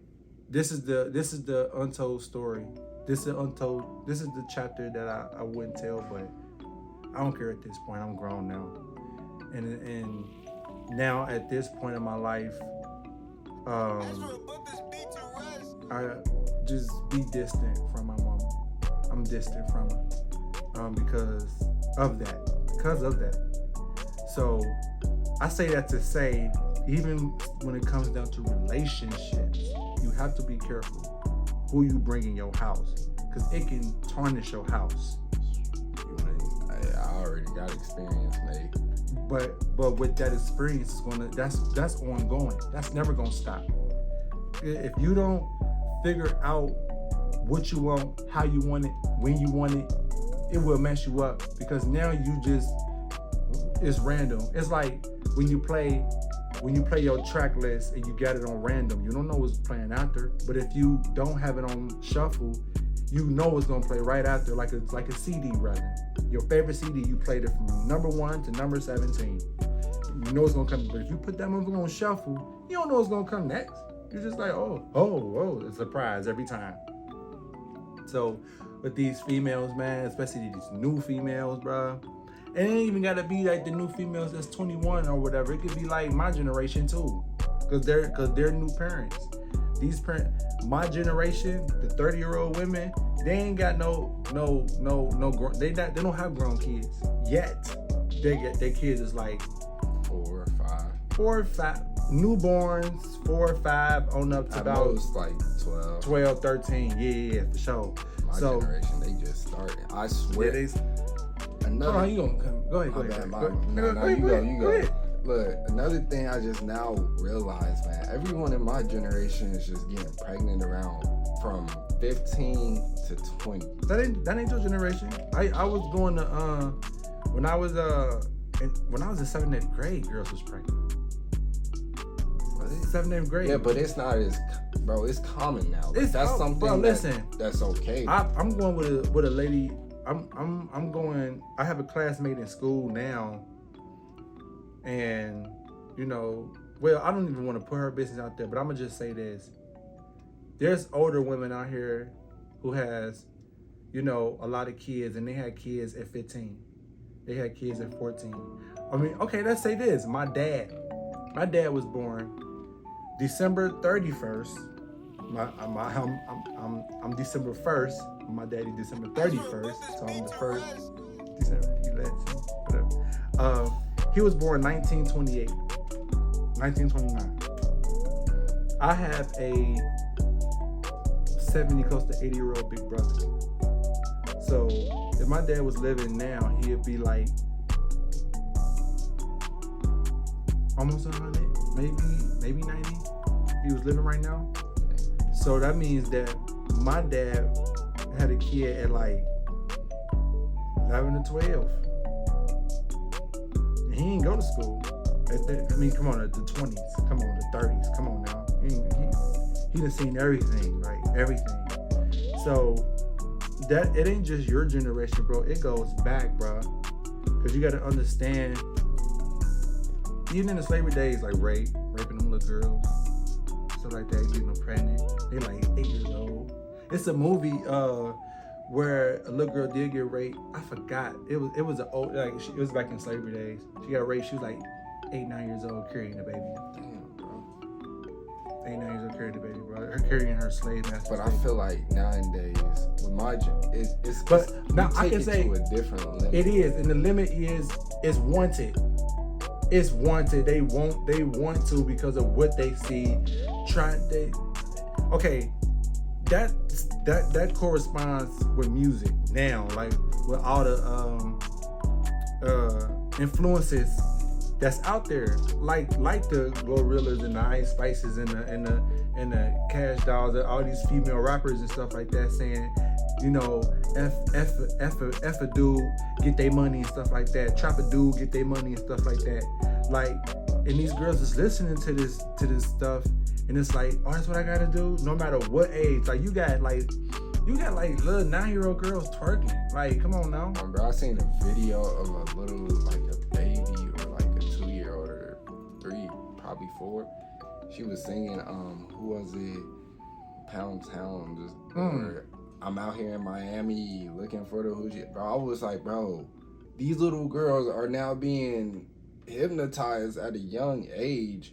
[SPEAKER 1] this is the untold story. This is the chapter that I wouldn't tell, but I don't care at this point. I'm grown now. And now at this point in my life, I just be distant from my mama. I'm distant from her because of that. So I say that to say, even when it comes down to relationships, you have to be careful who you bring in your house, because it can tarnish your house.
[SPEAKER 2] I already got experience, mate.
[SPEAKER 1] But with that experience, that's ongoing. That's never gonna stop. If you don't figure out what you want, how you want it, when you want it, it will mess you up, because now it's random. It's like when you play your track list and you got it on random, you don't know what's playing after. But if you don't have it on shuffle, you know what's gonna play right after, like a CD rather. Your favorite CD, you played it from number 1 to number 17. You know it's gonna come, but if you put that movie on shuffle, you don't know what's gonna come next. You're just like, oh, it's a surprise every time. So with these females, man, especially these new females, bro, it ain't even gotta be like the new females that's 21 or whatever. It could be like my generation too, cause they're new parents. My generation, the 30-year-old women, they ain't got no they don't have grown kids yet. Their kids is like
[SPEAKER 2] 4 or 5
[SPEAKER 1] newborns, 4 or 5 on up to
[SPEAKER 2] at
[SPEAKER 1] about
[SPEAKER 2] most like 12,
[SPEAKER 1] 13. Yeah, for sure.
[SPEAKER 2] My generation, they just started. I swear.
[SPEAKER 1] Yeah, hold on, you gonna come? Go ahead.
[SPEAKER 2] You go. Look, another thing I just now realized, man, everyone in my generation is just getting pregnant around from 15 to 20.
[SPEAKER 1] That ain't your generation. I was going to when I was in 7th, 8th grade, girls was pregnant. 7th, 8th grade.
[SPEAKER 2] Yeah, but it's not as, bro. It's common now. Like, that's something.
[SPEAKER 1] Bro, listen,
[SPEAKER 2] that's okay.
[SPEAKER 1] I'm going with a lady. I'm going. I have a classmate in school now, and well, I don't even want to put her business out there, but I'm gonna just say this: there's older women out here who has, a lot of kids, and they had kids at 15. They had kids at 14. I mean, okay, let's say this: my dad was born December 31st. I'm December 1st. My daddy December 31st. So I'm the first December 11th, whatever. He was born 1928, 1929. I have a 70, close to 80-year-old big brother. So if my dad was living now, he'd be like almost 100, maybe 90. If he was living right now. So that means that my dad had a kid at like 11 to 12. And he didn't go to school. Come on, at the 20s. Come on, the 30s. Come on now. He done seen everything, right? Everything. So that it ain't just your generation, bro. It goes back, bro. Because you got to understand, even in the slavery days, like raping them little girls, stuff like that, getting them pregnant. They like 8 years old. It's a movie where a little girl did get raped. I forgot. It was it was back in slavery days. She got raped. She was like 8, 9 years old, carrying the baby.
[SPEAKER 2] Damn, bro.
[SPEAKER 1] 8, 9 years old, carrying the baby, bro. Her carrying her slave master.
[SPEAKER 2] But I feel like nowadays, with my it's
[SPEAKER 1] but now I can say
[SPEAKER 2] to a different limit.
[SPEAKER 1] It is, and the limit is wanted. It's wanted. They want to because of what they see. Okay, that corresponds with music now, like with all the influences that's out there, like the Glorillaz and the Ice Spices and the Cash Dolls, and all these female rappers and stuff like that, saying, F a dude, get their money and stuff like that. Trap a dude, get their money and stuff like that. Like, and these girls is listening to this stuff, and it's like, oh, that's what I gotta do, no matter what age. Like, you got little 9-year-old girls twerking. Like, come on now.
[SPEAKER 2] Bro, I seen a video of a little, like a baby or like a 2-year-old or 3, probably 4. She was singing, who was it? Pound Town. Just, I'm out here in Miami looking for the hoochie. Bro, I was like, bro, these little girls are now being hypnotized at a young age,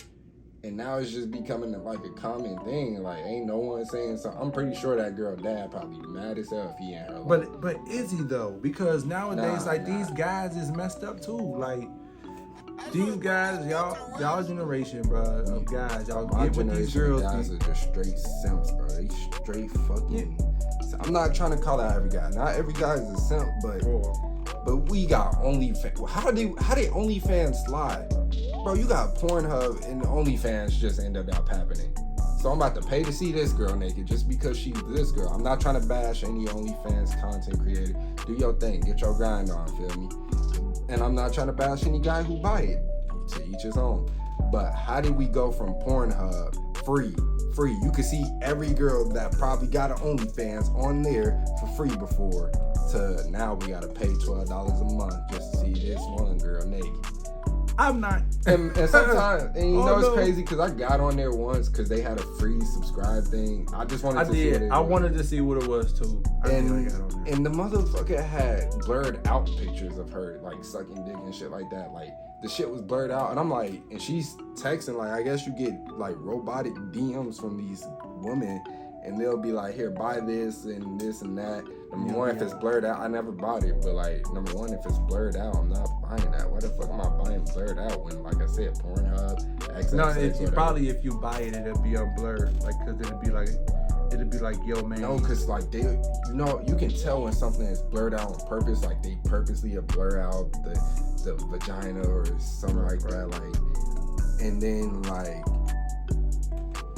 [SPEAKER 2] and now it's just becoming like a common thing. Like, ain't no one saying something. I'm pretty sure that girl dad probably mad as hell if he ain't her life.
[SPEAKER 1] But is he though? Because nowadays, these guys is messed up too. Like, these guys, y'all generation, bro, of guys, y'all
[SPEAKER 2] My
[SPEAKER 1] get with these girls.
[SPEAKER 2] Guys are just straight simps, bro. They straight fucking. Yeah. I'm not trying to call out every guy. Not every guy is a simp, but But we got OnlyFans. How they OnlyFans slide? Bro, you got Pornhub and OnlyFans just ended up happening. So I'm about to pay to see this girl naked just because she's this girl. I'm not trying to bash any OnlyFans content creator. Do your thing. Get your grind on, feel me? And I'm not trying to bash any guy who buy it. To each his own. But how did we go from Pornhub, free? You could see every girl that probably got an OnlyFans on there for free before, to now we gotta pay $12 a month just to see this one girl naked.
[SPEAKER 1] I'm not.
[SPEAKER 2] And sometimes, and you know it's crazy because I got on there once because they had a free subscribe thing. I just wanted to see what it was.
[SPEAKER 1] I wanted to see what it was too.
[SPEAKER 2] And the motherfucker had blurred out pictures of her like sucking dick and shit like that. Like the shit was blurred out, and I'm like, and she's texting like, I guess you get like robotic DMs from these women, and they'll be like, here, buy this and this and that. Number one, if it's blurred out, I never bought it. But like, number one, if it's blurred out, I'm not buying that. Why the fuck am I buying blurred out when, like I said, Pornhub, XXX,
[SPEAKER 1] no, it's probably if you buy it, it'll be unblurred. Like, cause it'll be like, yo, man.
[SPEAKER 2] No, cause like they, you know, you can tell when something is blurred out on purpose. Like they purposely blur out the vagina or something like that. Like, and then like.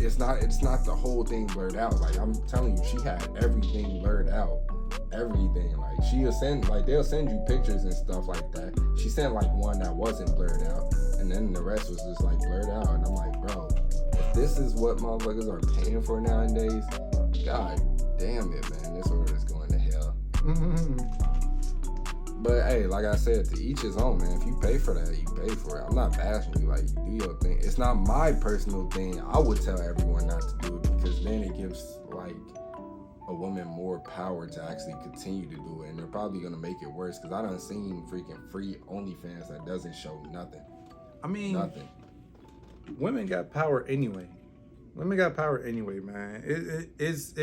[SPEAKER 2] It's not the whole thing blurred out. Like I'm telling you, she had everything blurred out. Everything. Like they'll send you pictures and stuff like that. She sent like one that wasn't blurred out, and then the rest was just like blurred out. And I'm like, bro, if this is what motherfuckers are paying for nowadays, god damn it, man, this world is going to hell. But hey, like I said, to each his own, man. If you pay for that, you pay for it. I'm not bashing you. Like, you do your thing. It's not my personal thing. I would tell everyone not to do it because then it gives like a woman more power to actually continue to do it, and they're probably gonna make it worse. Because I done seen freaking free OnlyFans that doesn't show nothing.
[SPEAKER 1] I mean,
[SPEAKER 2] nothing.
[SPEAKER 1] Women got power anyway. Women got power anyway, man. It's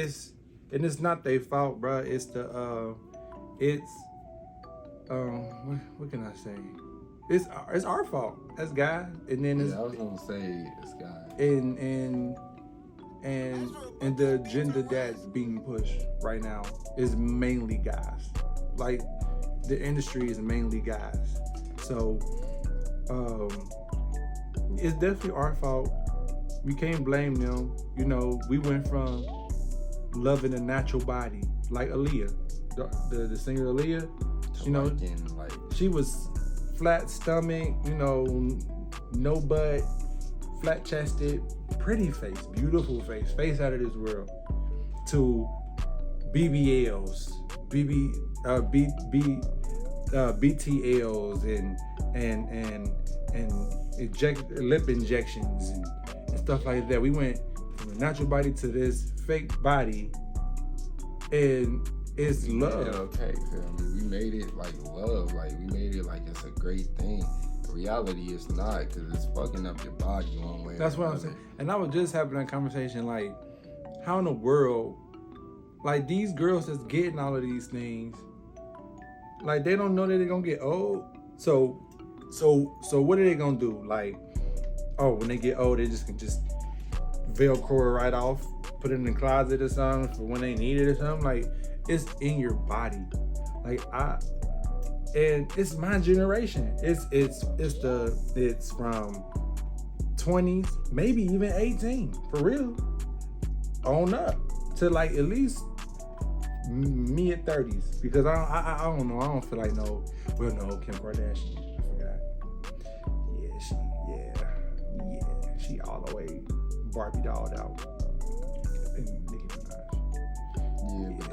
[SPEAKER 1] and it's not their fault, bro. It's what can I say? It's our fault as guys, and then
[SPEAKER 2] I was gonna say it's guys.
[SPEAKER 1] And the agenda that's being pushed right now is mainly guys. Like the industry is mainly guys. So it's definitely our fault. We can't blame them. You know, we went from loving a natural body like Aaliyah, the singer Aaliyah. You know,
[SPEAKER 2] like,
[SPEAKER 1] she was flat stomach, you know, no butt, flat chested, pretty face, beautiful face out of this world, to BBLs, BTLs and lip injections and stuff like that. We went from a natural body to this fake body, and it's love.
[SPEAKER 2] Yeah, okay, feel me? We made it like love, like we made it like it's a great thing. In reality, it's not, because it's fucking up your body one way.
[SPEAKER 1] That's what I'm saying. And I was just having that conversation, like, how in the world, like these girls that's getting all of these things, like they don't know that they're gonna get old. So what are they gonna do? Like, oh, when they get old, they just can Velcro it right off, put it in the closet or something for when they need it or something. Like, it's in your body. Like and it's my generation. It's from 20s, maybe even 18, for real, on up to like at least mid 30s. Because I don't know. I don't feel like no Kim Kardashian. I forgot. Yeah, she all the way Barbie dolled out. And Nicki Minaj.
[SPEAKER 2] Yeah, but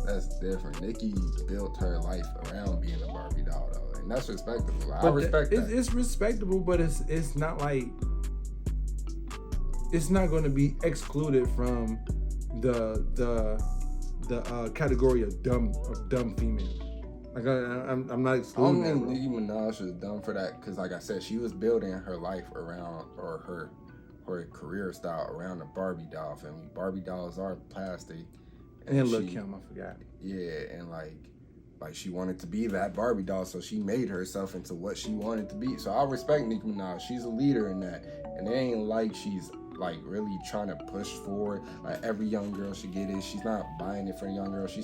[SPEAKER 2] that's different. Nicki built her life around being a Barbie doll, though, and that's respectable. I respect that.
[SPEAKER 1] It's respectable, but it's not like it's not going to be excluded from the category of dumb females. Like I'm not excluding that.
[SPEAKER 2] I don't think Nicki Minaj is dumb for that, because like I said, she was building her life around, or her career style around the Barbie doll family. Barbie dolls are plastic.
[SPEAKER 1] And Lil' Kim, I forgot.
[SPEAKER 2] Yeah, and like she wanted to be that Barbie doll, so she made herself into what she wanted to be. So I respect Nicki Minaj. She's a leader in that, and it ain't like she's like really trying to push forward. Like every young girl should get it. She's not buying it for a young girl. She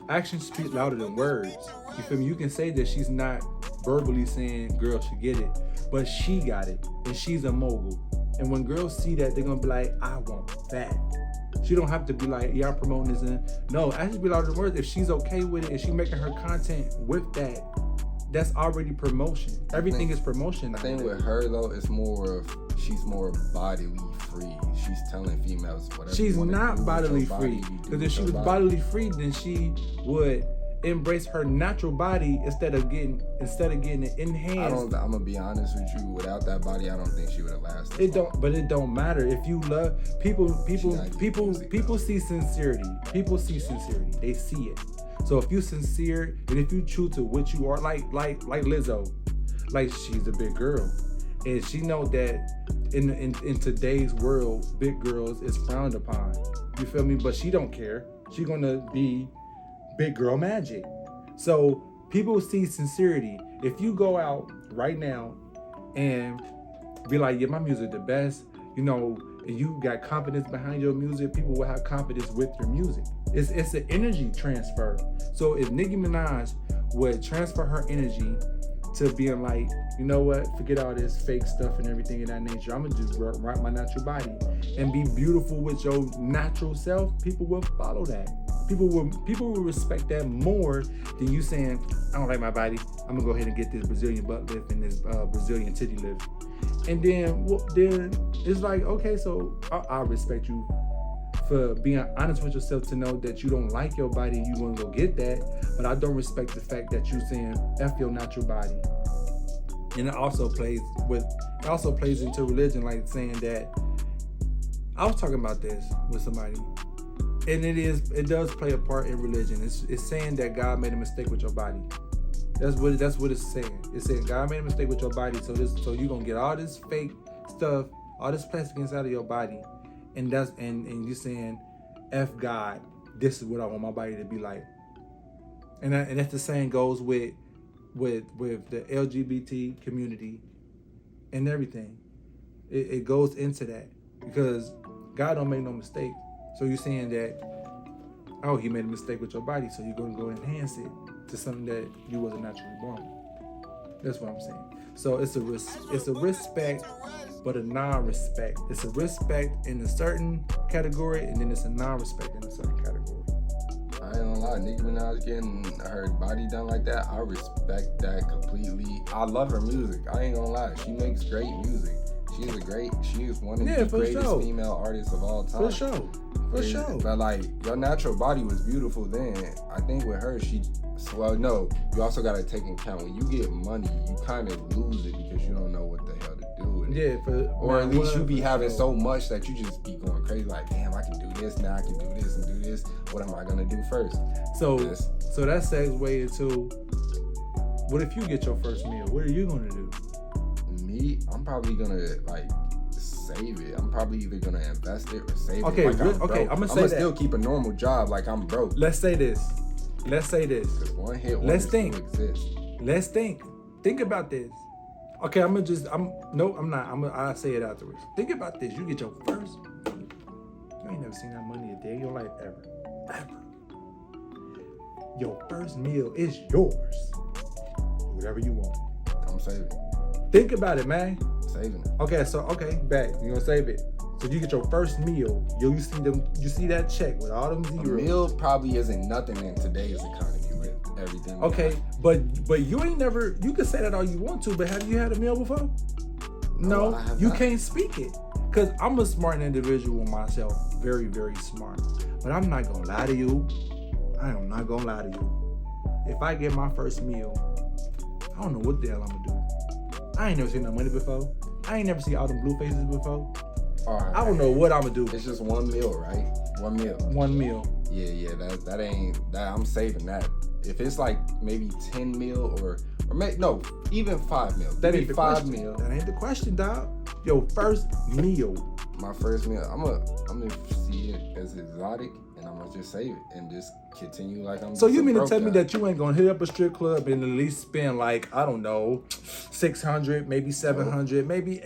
[SPEAKER 1] actions speak louder than words. You feel me? You can say that she's not verbally saying girls should get it, but she got it, and she's a mogul. And when girls see that, they're gonna be like, I want that. She don't have to be like, yeah, I'm promoting this. And no, actions speak louder than words. If she's okay with it and she making her content with that, that's already promotion. Everything is promotion.
[SPEAKER 2] I think with her though, it's more of she's more bodily free. She's telling females whatever.
[SPEAKER 1] She's
[SPEAKER 2] you
[SPEAKER 1] not
[SPEAKER 2] do
[SPEAKER 1] bodily
[SPEAKER 2] with your
[SPEAKER 1] free.
[SPEAKER 2] body, you do
[SPEAKER 1] Because if
[SPEAKER 2] with
[SPEAKER 1] she
[SPEAKER 2] your
[SPEAKER 1] was
[SPEAKER 2] body.
[SPEAKER 1] bodily free, then she would embrace her natural body instead of getting it enhanced.
[SPEAKER 2] I'm gonna be honest with you. Without that body, I don't think she would have lasted.
[SPEAKER 1] It don't matter. If you love people see sincerity. People see sincerity. They see it. So if you sincere and if you true to what you are, like Lizzo, like she's a big girl, and she know that in today's world, big girls is frowned upon. You feel me? But she don't care. She gonna be big girl magic. So people see sincerity. If you go out right now and be like, yeah, my music the best, you know, and you got confidence behind your music, people will have confidence with your music. It's an energy transfer. So if Nicki Minaj would transfer her energy to being like, you know what, forget all this fake stuff and everything of that nature. I'm gonna just rock my natural body and be beautiful with your natural self. People will follow that. People will respect that more than you saying, I don't like my body. I'm gonna go ahead and get this Brazilian butt lift and this Brazilian titty lift. And then it's like, okay, so I respect you for being honest with yourself to know that you don't like your body and you want to go get that. But I don't respect the fact that you saying F your natural body. And it also plays into religion, like saying that, I was talking about this with somebody, and it does play a part in religion. It's saying that God made a mistake with your body. That's what it's saying. It's saying God made a mistake with your body, so you're gonna get all this fake stuff, all this plastic inside of your body, and you saying, F God, this is what I want my body to be like. And that's the same goes with the LGBT community and everything. It goes into that because God don't make no mistakes. So you're saying that, oh, he made a mistake with your body, so you're gonna go enhance it to something that you wasn't naturally born with. That's what I'm saying. So it's a respect, but a non-respect. It's a respect in a certain category, and then it's a non-respect in a certain category.
[SPEAKER 2] I ain't gonna lie, Nicki Minaj getting her body done like that, I respect that completely. I love her music. I ain't gonna lie, she makes great music. She is one of the greatest female artists of all time. For sure. But like, your natural body was beautiful then. I think with her, you also gotta take into account when you get money, you kind of lose it because you don't know what the hell to do with it. Yeah, or at least you be having so much that you just be going crazy. Like, damn, I can do this now. I can do this and do this. What am I gonna do first? So that segue into,
[SPEAKER 1] what if you get your first meal? What are you gonna do?
[SPEAKER 2] Me, I'm probably gonna save it. I'm probably either gonna invest it or save
[SPEAKER 1] it. I'm gonna
[SPEAKER 2] still keep a normal job like I'm broke.
[SPEAKER 1] Let's say this.
[SPEAKER 2] Because one hit
[SPEAKER 1] Let's think.
[SPEAKER 2] Exists.
[SPEAKER 1] Let's think. Think about this. Okay, I'm not. I'll say it afterwards. Think about this. You get your first. You ain't never seen that money a day in your life ever. Your first meal is yours. Whatever you want.
[SPEAKER 2] I'm saving.
[SPEAKER 1] Think about it, man.
[SPEAKER 2] Saving it.
[SPEAKER 1] Okay, back. You're gonna save it. So you get your first meal. You see that check with all them zeros.
[SPEAKER 2] A meal probably isn't nothing in today's economy with everything.
[SPEAKER 1] Okay, but you ain't never. You can say that all you want to, but have you had a meal before? No, you can't speak it. Cause I'm a smart individual myself, very, very smart. But I'm not gonna lie to you. I am not gonna lie to you. If I get my first meal, I don't know what the hell I'm gonna do. I ain't never seen no money before. I ain't never seen all them blue faces before.
[SPEAKER 2] Right.
[SPEAKER 1] I don't know what I'm gonna do.
[SPEAKER 2] It's just one meal, right? One meal. Yeah. That ain't that. I'm saving that. If it's like maybe 10 meal or even 5 meals.
[SPEAKER 1] That ain't the 5 meal. That ain't the question, dog. Your first meal.
[SPEAKER 2] My first meal. I'm gonna see it as exotic and I'm gonna just save it and just continue like I'm.
[SPEAKER 1] So
[SPEAKER 2] just
[SPEAKER 1] you
[SPEAKER 2] a
[SPEAKER 1] mean to
[SPEAKER 2] broke
[SPEAKER 1] tell me
[SPEAKER 2] guy.
[SPEAKER 1] that you ain't gonna hit up a strip club and at least spend like, I don't know, 600, maybe 700, maybe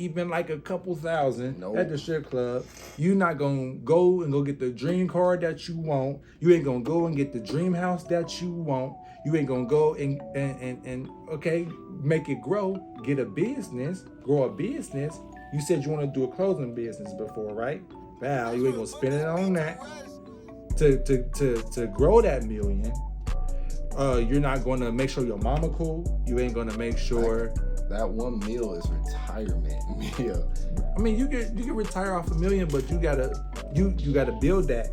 [SPEAKER 1] even like a couple thousand
[SPEAKER 2] Nope.
[SPEAKER 1] at the strip club? You not gonna go and go get the dream car that you want. You ain't gonna go and get the dream house that you want. You ain't gonna go and okay, make it grow, get a business, grow a business. You said you want to do a clothing business before, right? Wow, you ain't gonna spend it on that. To grow that million, you're not going to make sure your mama cool. You ain't going to make sure
[SPEAKER 2] that one meal is retirement meal.
[SPEAKER 1] I mean, you can retire off $1 million, but you gotta build that.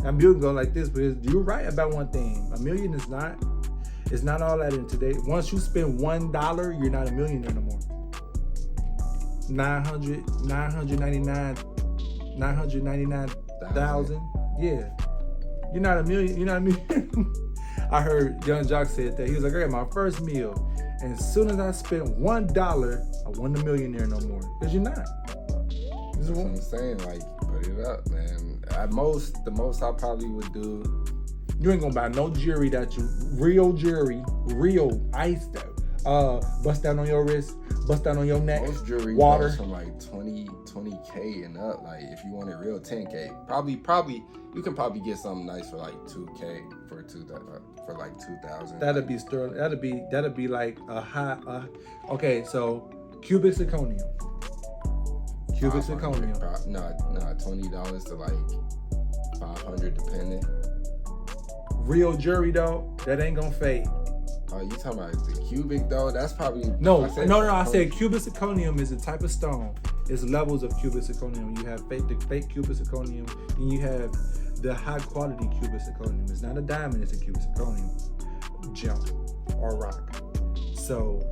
[SPEAKER 1] I'm building going like this, but you're right about one thing. $1 million is not all that in today. Once you spend $1, you're not a millionaire no more. 999,000. Yeah. You're not a million. I heard Young Jock said that. He was like, I got my first meal. And as soon as I spent $1, I wasn't a millionaire no more. Because you're not.
[SPEAKER 2] That's what I'm saying. Like, put it up, man. The most I probably would do.
[SPEAKER 1] You ain't gonna buy no jewelry real ice, bust down on your wrist, bust down on your neck.
[SPEAKER 2] Most jewelry
[SPEAKER 1] water
[SPEAKER 2] goes from like 20K and up. Like, if you want it real, 10K. Probably you can probably get something nice for like 2K for like 2,000.
[SPEAKER 1] That'd be sterling. That'd be like a high. Okay, so cubic zirconium. Cubic zirconium.
[SPEAKER 2] No, $20 to like 500 depending.
[SPEAKER 1] Real jewelry though, that ain't gonna fade.
[SPEAKER 2] Oh, you talking about the cubic though? That's probably
[SPEAKER 1] no. I said cubic zirconium is a type of stone. It's levels of cubic zirconium. You have the fake cubic zirconium, and you have the high quality cubic zirconium. It's not a diamond; it's a cubic zirconium gem or rock. So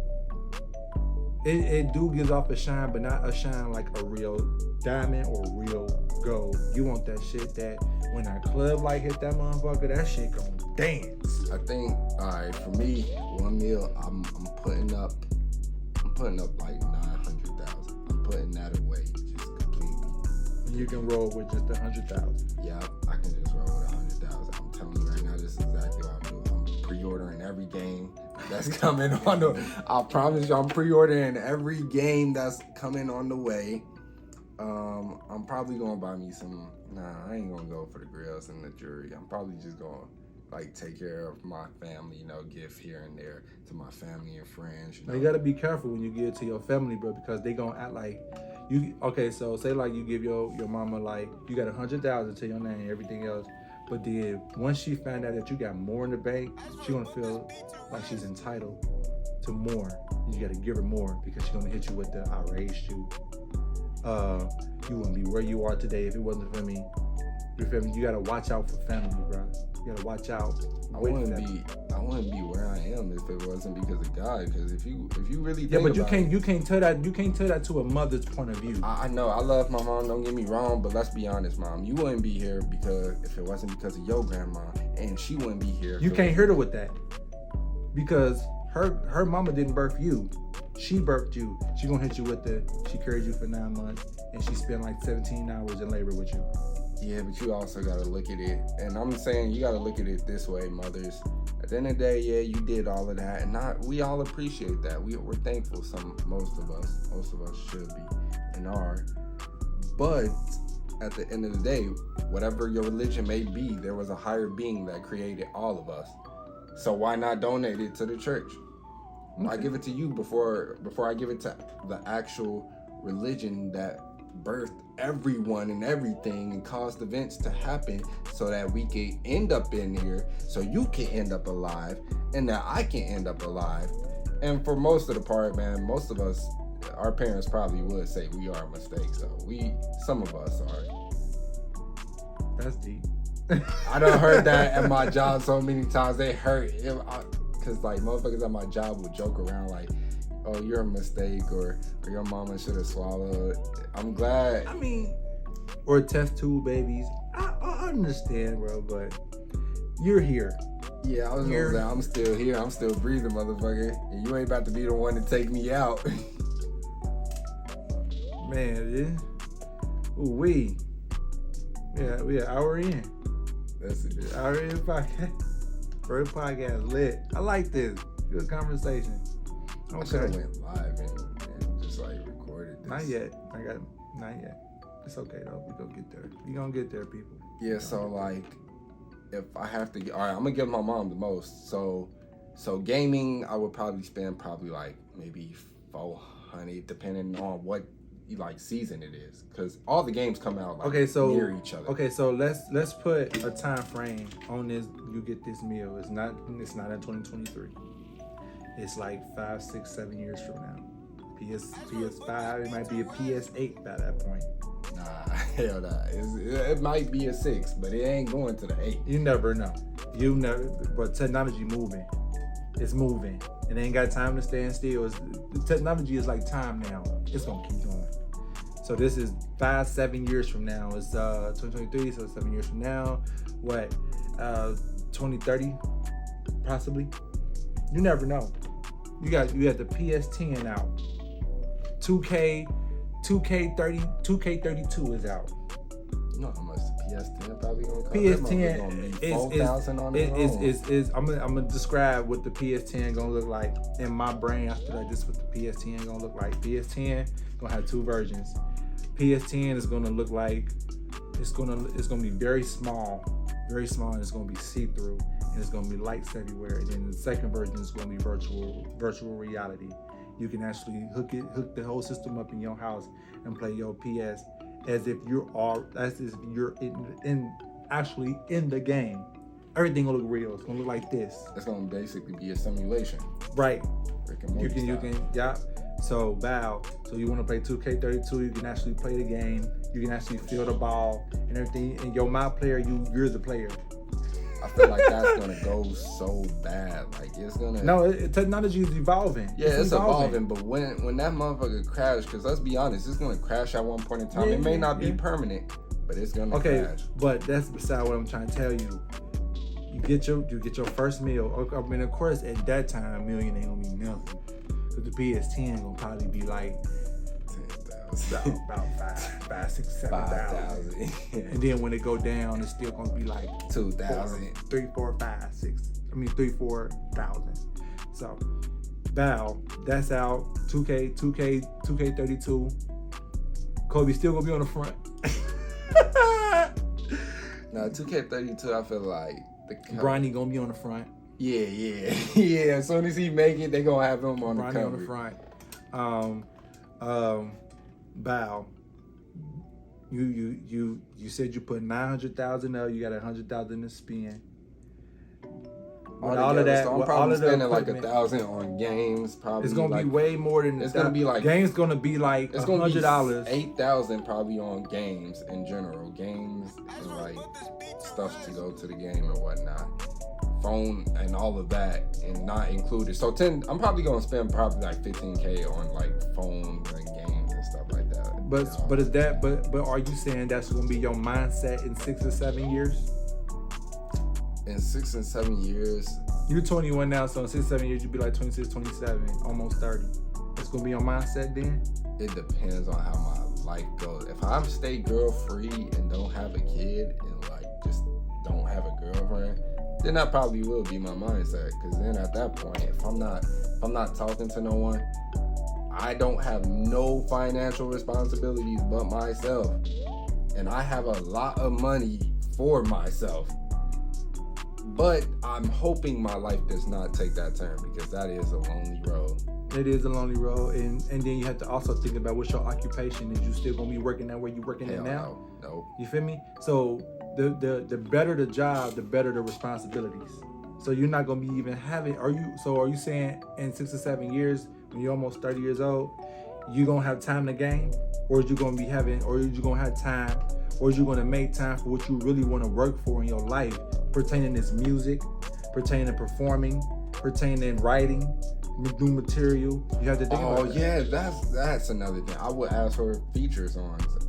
[SPEAKER 1] it do gives off a shine, but not a shine like a real diamond or real gold. You want that shit that when that club light hit that motherfucker, that shit gon' dance.
[SPEAKER 2] I think, all right, for me, one meal, I'm putting up like 900,000. I'm putting that away just completely.
[SPEAKER 1] You can roll with just 100,000.
[SPEAKER 2] Yeah, I can just roll with 100,000. I'm telling you right now, this is exactly what I'm doing. I'm pre-ordering every game that's coming on the. I promise you, I'm pre-ordering every game that's coming on the way. I'm probably gonna buy me some. Nah, I ain't gonna go for the grills and the jewelry. I'm probably just gonna like take care of my family, give here and there to my family and friends.
[SPEAKER 1] Now you gotta be careful when you give it to your family, bro, because they gonna act like you. Okay, so say like you give your mama like you got 100,000 to your name, everything else, but then once she find out that you got more in the bank, she gonna feel like she's entitled to more. You gotta give her more because she's gonna hit you with the I raised you. You wouldn't be where you are today if it wasn't for me. You feel me? You gotta watch out for family, bro. You gotta watch out.
[SPEAKER 2] I wouldn't be where I am if it wasn't because of God. Because if you really think
[SPEAKER 1] but you can't tell that to a mother's point of view.
[SPEAKER 2] I know I love my mom. Don't get me wrong, but let's be honest, mom. You wouldn't be here because if it wasn't because of your grandma, and she wouldn't be here.
[SPEAKER 1] You can't hurt her with that because her mama didn't birth you. She birthed you. She gonna hit you with she carried you for 9 months and she spent like 17 hours in labor with you.
[SPEAKER 2] Yeah, but you also gotta look at it, and I'm saying you gotta look at it this way, mothers. At the end of the day, yeah, you did all of that, and we all appreciate that. We're thankful. Most of us should be and are. But at the end of the day, whatever your religion may be, there was a higher being that created all of us. So why not donate it to the church? Okay. I give it to you before I give it to the actual religion that birthed everyone and everything and caused events to happen so that we can end up in here, so you can end up alive, and that I can end up alive. And for most of the part, man, most of us, our parents probably would say we are a mistake. So some of us are.
[SPEAKER 1] That's deep.
[SPEAKER 2] I done heard that at my job so many times. They hurt because like motherfuckers at my job would joke around like, oh, you're a mistake, or your mama should have swallowed. I'm glad.
[SPEAKER 1] I mean, or test tube babies. I understand, bro, but you're here.
[SPEAKER 2] Yeah, I was gonna say, I'm still here. I'm still breathing, motherfucker. And you ain't about to be the one to take me out.
[SPEAKER 1] Man, ooh-wee. Yeah, we an hour in.
[SPEAKER 2] That's it.
[SPEAKER 1] Hour in podcast. First podcast lit. I like this. Good conversation.
[SPEAKER 2] I should have went live and just like recorded this.
[SPEAKER 1] Not yet. Not yet. It's okay though. We gonna get there. You gonna get there, people.
[SPEAKER 2] Yeah. So like, if I have to, all right, I'm gonna give my mom the most. So gaming, I would probably spend like maybe $400, depending on what like season it is, because all the games come out like near each other.
[SPEAKER 1] Okay, so let's put a time frame on this. You get this meal. It's not in 2023. It's like 5, 6, 7 years from now. PS5. It might be a PS8 by that point.
[SPEAKER 2] Nah, hell nah. It might be a 6, but it ain't going to the 8.
[SPEAKER 1] You never know. But technology moving. It's moving. It ain't got time to stand still. The technology is like time now. It's gonna keep going. So this is 5, 7 years from now. It's 2023, so 7 years from now. What? 2030, possibly. You never know. You got the PS10 out. 2K32 is out.
[SPEAKER 2] You know how much the PS10 probably gonna cost?
[SPEAKER 1] PS10
[SPEAKER 2] $4,000 on its own.
[SPEAKER 1] I'm gonna describe what the PS10 gonna look like in my brain. I feel like this is what the PS10 gonna look like. PS10 gonna have 2 versions. PS10 is gonna look like it's gonna be very small, and it's gonna be see-through, and it's gonna be lights everywhere. And then the second version is gonna be virtual reality. You can actually hook the whole system up in your house and play your PS as if you're actually in the game. Everything will look real. It's gonna look like this.
[SPEAKER 2] It's gonna basically be a simulation.
[SPEAKER 1] Right.
[SPEAKER 2] You
[SPEAKER 1] can, yeah. So so you want to play 2K32, you can actually play the game. You can actually feel the ball and everything. And you're my player, you're the player.
[SPEAKER 2] I feel like that's gonna go so bad. Like it's gonna.
[SPEAKER 1] No, technology is evolving.
[SPEAKER 2] Yeah, it's evolving. But when that motherfucker crash, because let's be honest, it's gonna crash at one point in time. It may not be permanent, but it's gonna crash.
[SPEAKER 1] But that's beside what I'm trying to tell you. You get your first meal. I mean, of course, at that time, $1 million ain't gonna be nothing. But the PS10 gonna probably be like
[SPEAKER 2] 10,000.
[SPEAKER 1] about 5, 6, 7,000. And then when it go down, it's still gonna be like
[SPEAKER 2] 2,000.
[SPEAKER 1] 3, 4, 5, 6. 4,000. So, that's out. 2K32. Kobe still gonna be on the front.
[SPEAKER 2] Now 2K32, I feel like
[SPEAKER 1] Bronny gonna be on the front.
[SPEAKER 2] Yeah. As soon as he make it, they gonna have him on the cover.
[SPEAKER 1] On the front. Bow. You said you put 900,000 up. You got 100,000 to spend.
[SPEAKER 2] All of that, so I'm probably spending like 1,000 on games. Probably
[SPEAKER 1] it's gonna be way more than.
[SPEAKER 2] It's gonna be like
[SPEAKER 1] games. Gonna be like $100.
[SPEAKER 2] 8,000 probably on games in general. Games and like stuff to go to the game and whatnot. Phone and all of that, and not included. So I'm probably gonna spend probably like 15K on like phones and games and stuff like that.
[SPEAKER 1] But are you saying that's gonna be your mindset in 6 or 7 years?
[SPEAKER 2] In 6 and 7 years.
[SPEAKER 1] You're 21 now, so in 6, 7 years you'll be like 26, 27, almost 30. That's gonna be your mindset then?
[SPEAKER 2] It depends on how my life goes. If I'm stay girl free and don't have a kid and like just don't have a girlfriend, then that probably will be my mindset. Because then at that point, if I'm not talking to no one, I don't have no financial responsibilities but myself, and I have a lot of money for myself. But I'm hoping my life does not take that turn, because that is a lonely road.
[SPEAKER 1] It is a lonely road, and then you have to also think about what your occupation is. You still gonna be working that way you working it now?
[SPEAKER 2] No.
[SPEAKER 1] You feel me? So the better the job, the better the responsibilities. So you're not gonna be even having. Are you saying in 6 or 7 years, when you're almost 30 years old, you gonna have time to game, or is you gonna have time, or is you gonna make time for what you really want to work for in your life, pertaining to music, pertaining to performing, pertaining to writing, new material? You have to think about that.
[SPEAKER 2] Oh yeah, that's another thing. I would ask for feature songs and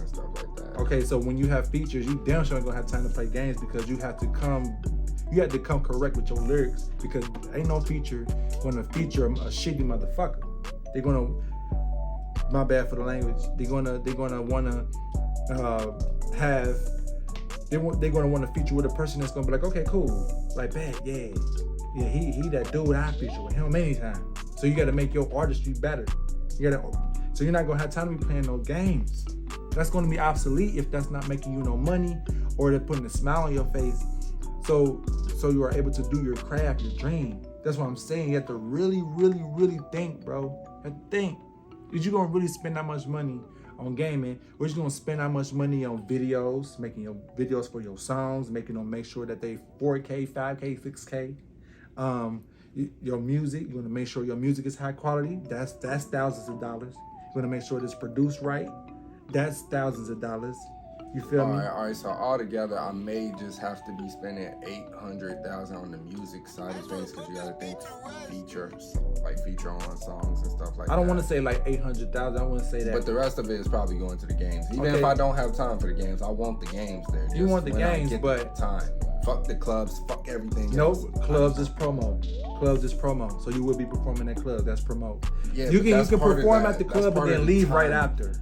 [SPEAKER 2] stuff like that.
[SPEAKER 1] Okay, so when you have features, you damn sure ain't gonna have time to play games, because you have to come correct with your lyrics, because ain't no feature gonna feature a shitty motherfucker. They're gonna, my bad for the language, they're gonna wanna have they're going to want to feature with a person that's going to be like, okay, cool, like, bad, yeah, he that dude I feature with him anytime. So you got to make your artistry better. So you're not going to have time to be playing no games. That's going to be obsolete if that's not making you no money or they're putting a smile on your face. So you are able to do your craft, your dream. That's what I'm saying. You have to really, really, really think, bro. You have to think. Is you going to really spend that much money on gaming, or you going to spend that much money on videos, making your videos for your songs, making them make sure that they 4K, 5K, 6K. Your music, you're going to make sure your music is high quality. That's thousands of dollars. You're going to make sure it's produced right. That's thousands of dollars. You feel me?
[SPEAKER 2] All right. So altogether, I may just have to be spending $800,000 on the music side of things because you got to think feature on songs and stuff like that.
[SPEAKER 1] I don't want to say like 800,000. I want to say that.
[SPEAKER 2] But the rest of it is probably going to the games. Even if I don't have time for the games, I want the games there.
[SPEAKER 1] You want the games, but
[SPEAKER 2] time. Fuck the clubs. Fuck everything.
[SPEAKER 1] Nope. Clubs is promo. Clubs is promo. So you will be performing at clubs. That's promo.
[SPEAKER 2] Yeah,
[SPEAKER 1] you can perform at the club and then leave right after.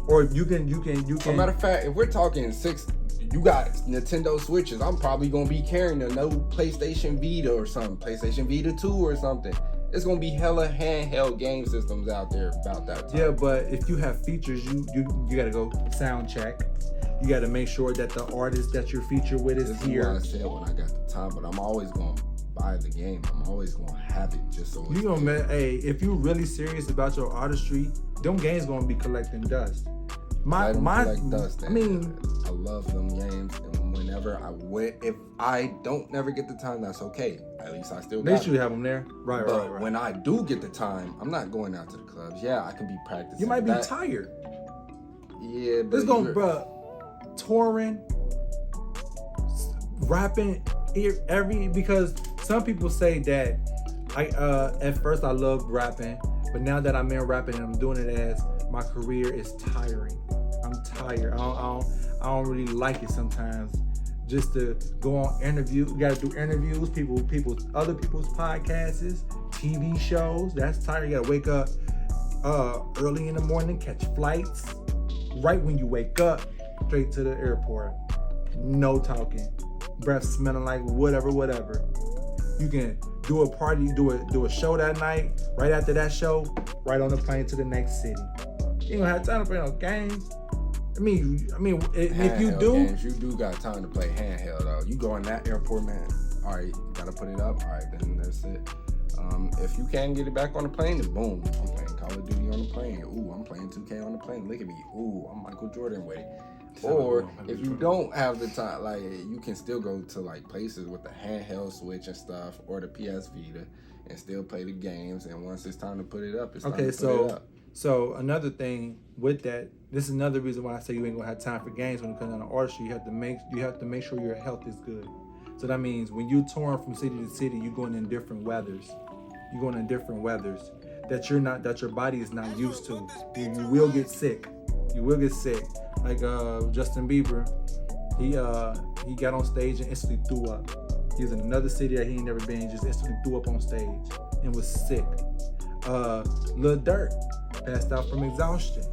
[SPEAKER 1] Or you can.
[SPEAKER 2] As a matter of fact, if we're talking you got Nintendo Switches, I'm probably gonna be carrying a no PlayStation Vita or something, PlayStation Vita 2 or something. It's gonna be hella handheld game systems out there about that time.
[SPEAKER 1] Yeah, but if you have features, you gotta go sound check. You gotta make sure that the artist that you're featured with is here.
[SPEAKER 2] This is what I said when I got the time, but I'm always gonna buy the game. I'm always gonna have it just so
[SPEAKER 1] you gonna if you really serious about your artistry, them games gonna be collecting dust.
[SPEAKER 2] I mean, I love them games, and if I don't never get the time, that's okay. At least I still.
[SPEAKER 1] They should have them there, right?
[SPEAKER 2] But when I do get the time, I'm not going out to the clubs. Yeah, I can be practicing.
[SPEAKER 1] You might be tired.
[SPEAKER 2] Yeah, but
[SPEAKER 1] let's go, bro. Touring, rapping, because some people say that at first I loved rapping, but now that I'm in rapping and I'm doing it as my career is tiring. I'm tired. I don't really like it sometimes. Just to go on interview, you gotta do interviews, other people's podcasts, TV shows. That's tired. You gotta wake up early in the morning, catch flights. Right when you wake up, straight to the airport. No talking. Breath smelling like whatever. You can do a party, do a show that night. Right after that show, right on the plane to the next city. You ain't gonna have time to play no games. I mean, if you do,
[SPEAKER 2] games, you do got time to play handheld though. You go in that airport, man. All right, you gotta put it up. All right, then that's it. If you can't get it back on the plane, then boom, I'm playing Call of Duty on the plane. Ooh, I'm playing 2K on the plane. Look at me. Ooh, I'm Michael Jordan with it. Or if you don't have the time, like you can still go to like places with the handheld Switch and stuff, or the PS Vita, and still play the games. And once it's time to put it up, it's time to put it up.
[SPEAKER 1] So another thing with that, this is another reason why I say you ain't gonna have time for games when it comes down to artistry. You have to make sure your health is good. So that means when you touring from city to city, you're going in different weathers. You're going in different weathers that your body is not used to. You will get sick. You will get sick. Like Justin Bieber, he got on stage and instantly threw up. He was in another city that he ain't never been, just instantly threw up on stage and was sick. Lil Durk passed out from exhaustion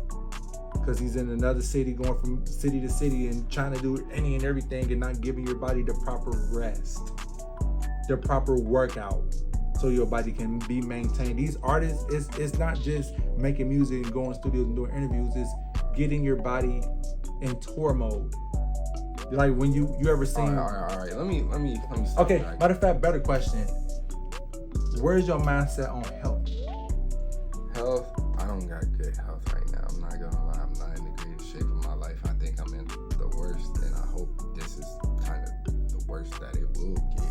[SPEAKER 1] because he's in another city, going from city to city and trying to do any and everything and not giving your body the proper rest, the proper workout, so your body can be maintained. These artists, it's not just making music and going to studios and doing interviews, it's getting your body in tour mode. Like when you ever seen...
[SPEAKER 2] All right. Let me stop.
[SPEAKER 1] Okay, matter of fact, better question. Where's your mindset on health?
[SPEAKER 2] Health? I don't got good health right now. I'm not gonna lie. I'm not in the greatest shape of my life. I think I'm in the worst, and I hope this is kind of the worst that it will get.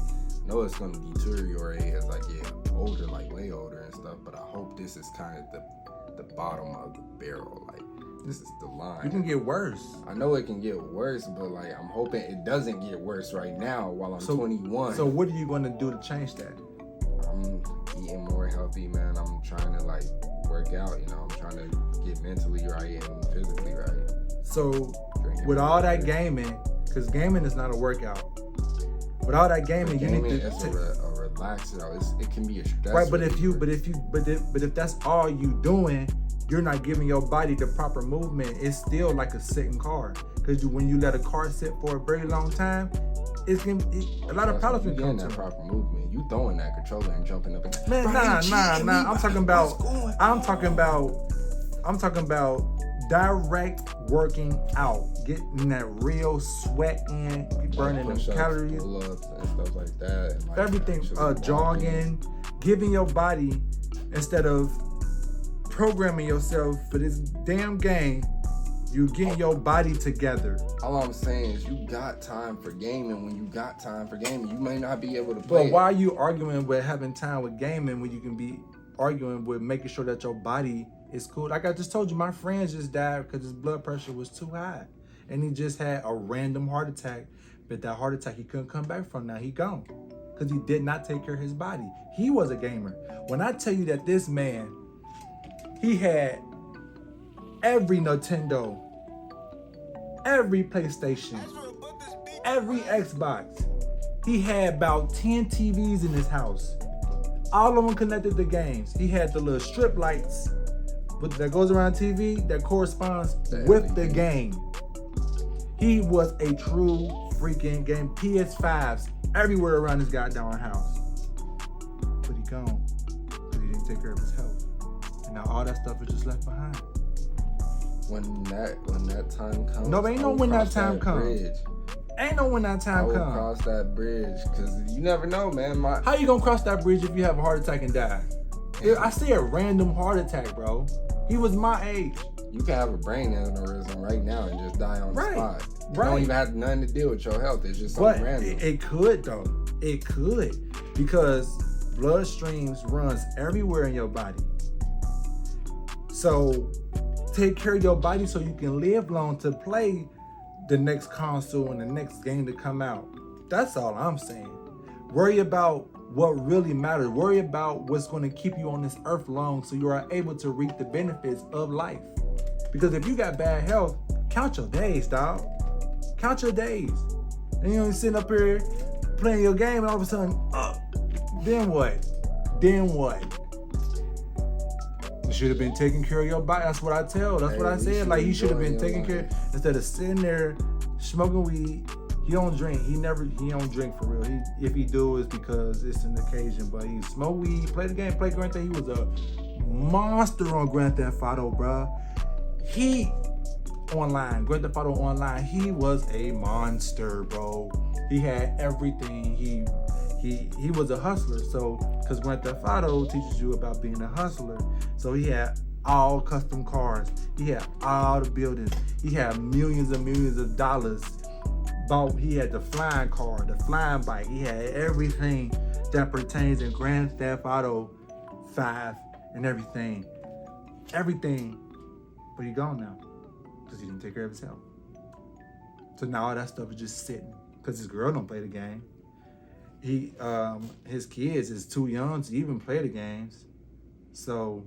[SPEAKER 2] I know it's gonna deteriorate as I get older, like way older and stuff, but I hope this is kind of the bottom of the barrel. Like, this is the line.
[SPEAKER 1] It can get worse.
[SPEAKER 2] I know it can get worse, but like I'm hoping it doesn't get worse right now while I'm 21.
[SPEAKER 1] So what are you gonna do to change that?
[SPEAKER 2] I'm eating more healthy, man. I'm trying to like work out, you know. I'm trying to get mentally right and physically right.
[SPEAKER 1] So with all that gaming, because gaming is not a workout. With all that gaming, you need to
[SPEAKER 2] a relaxer. It can be a stress.
[SPEAKER 1] Right, but if that's all you doing, you're not giving your body the proper movement. It's still like a sitting car. Because when you let a car sit for a very long time, a lot of problems
[SPEAKER 2] You
[SPEAKER 1] can come
[SPEAKER 2] getting
[SPEAKER 1] to
[SPEAKER 2] that
[SPEAKER 1] it.
[SPEAKER 2] proper movement. You throwing that controller and jumping up and
[SPEAKER 1] Man, nah. I'm talking about direct working out, getting that real sweat in, burning them calories,
[SPEAKER 2] pull-ups and stuff like that. And like
[SPEAKER 1] everything,
[SPEAKER 2] actually
[SPEAKER 1] jogging, giving your body, instead of programming yourself for this damn game, you getting your body together.
[SPEAKER 2] All I'm saying is you got time for gaming. When you got time for gaming, you may not be able to play.
[SPEAKER 1] But why are you arguing with having time with gaming when you can be arguing with making sure that your body is cool? Like I just told you, my friend just died because his blood pressure was too high. And he just had a random heart attack. But that heart attack he couldn't come back from. Now he gone. Because he did not take care of his body. He was a gamer. When I tell you that this man, he had every Nintendo, every PlayStation, every Xbox. He had about 10 TVs in his house. All of them connected to games. He had the little strip lights that goes around TV that corresponds with the game. He was a true freaking game. PS5s everywhere around his goddamn house. But he gone because he didn't take care of his health. And now all that stuff is just left behind.
[SPEAKER 2] When that time comes,
[SPEAKER 1] No, ain't no when that time comes.
[SPEAKER 2] bridge.
[SPEAKER 1] Ain't no when that
[SPEAKER 2] I
[SPEAKER 1] time
[SPEAKER 2] will
[SPEAKER 1] comes.
[SPEAKER 2] cross that bridge because you never know, man.
[SPEAKER 1] How you gonna cross that bridge if you have a heart attack and die? I see a random heart attack, bro. He was my age.
[SPEAKER 2] You can have a brain aneurysm right now and just die on the spot. You
[SPEAKER 1] Right.
[SPEAKER 2] don't even have nothing to deal with your health. It's just
[SPEAKER 1] But
[SPEAKER 2] something random.
[SPEAKER 1] it could though. It could, because blood streams runs everywhere in your body. So take care of your body so you can live long to play the next console and the next game to come out. That's all I'm saying. Worry about what really matters. Worry about what's going to keep you on this earth long so you are able to reap the benefits of life. Because if you got bad health, count your days, dog. Count your days. And you ain't sitting up here playing your game and all of a sudden, then what? Then what? You should have been taking care of your body. That's what I tell. That's what I said. Like, he should have been taking care, instead of sitting there smoking weed. He don't drink. He don't drink for real. If he do, it's because it's an occasion. But he smoke weed, play the game, play Grand Theft. He was a monster on Grand Theft Auto, bruh. Grand Theft Auto Online, he was a monster, bro. He had everything. He was a hustler. So, because Grand Theft Auto teaches you about being a hustler. So he had all custom cars. He had all the buildings. He had millions and millions of dollars. He had the flying car, the flying bike. He had everything that pertains in Grand Theft Auto 5 and everything. Everything. But he gone now because he didn't take care of his health. So now all that stuff is just sitting because his girl don't play the game. His kids is too young to even play the games. So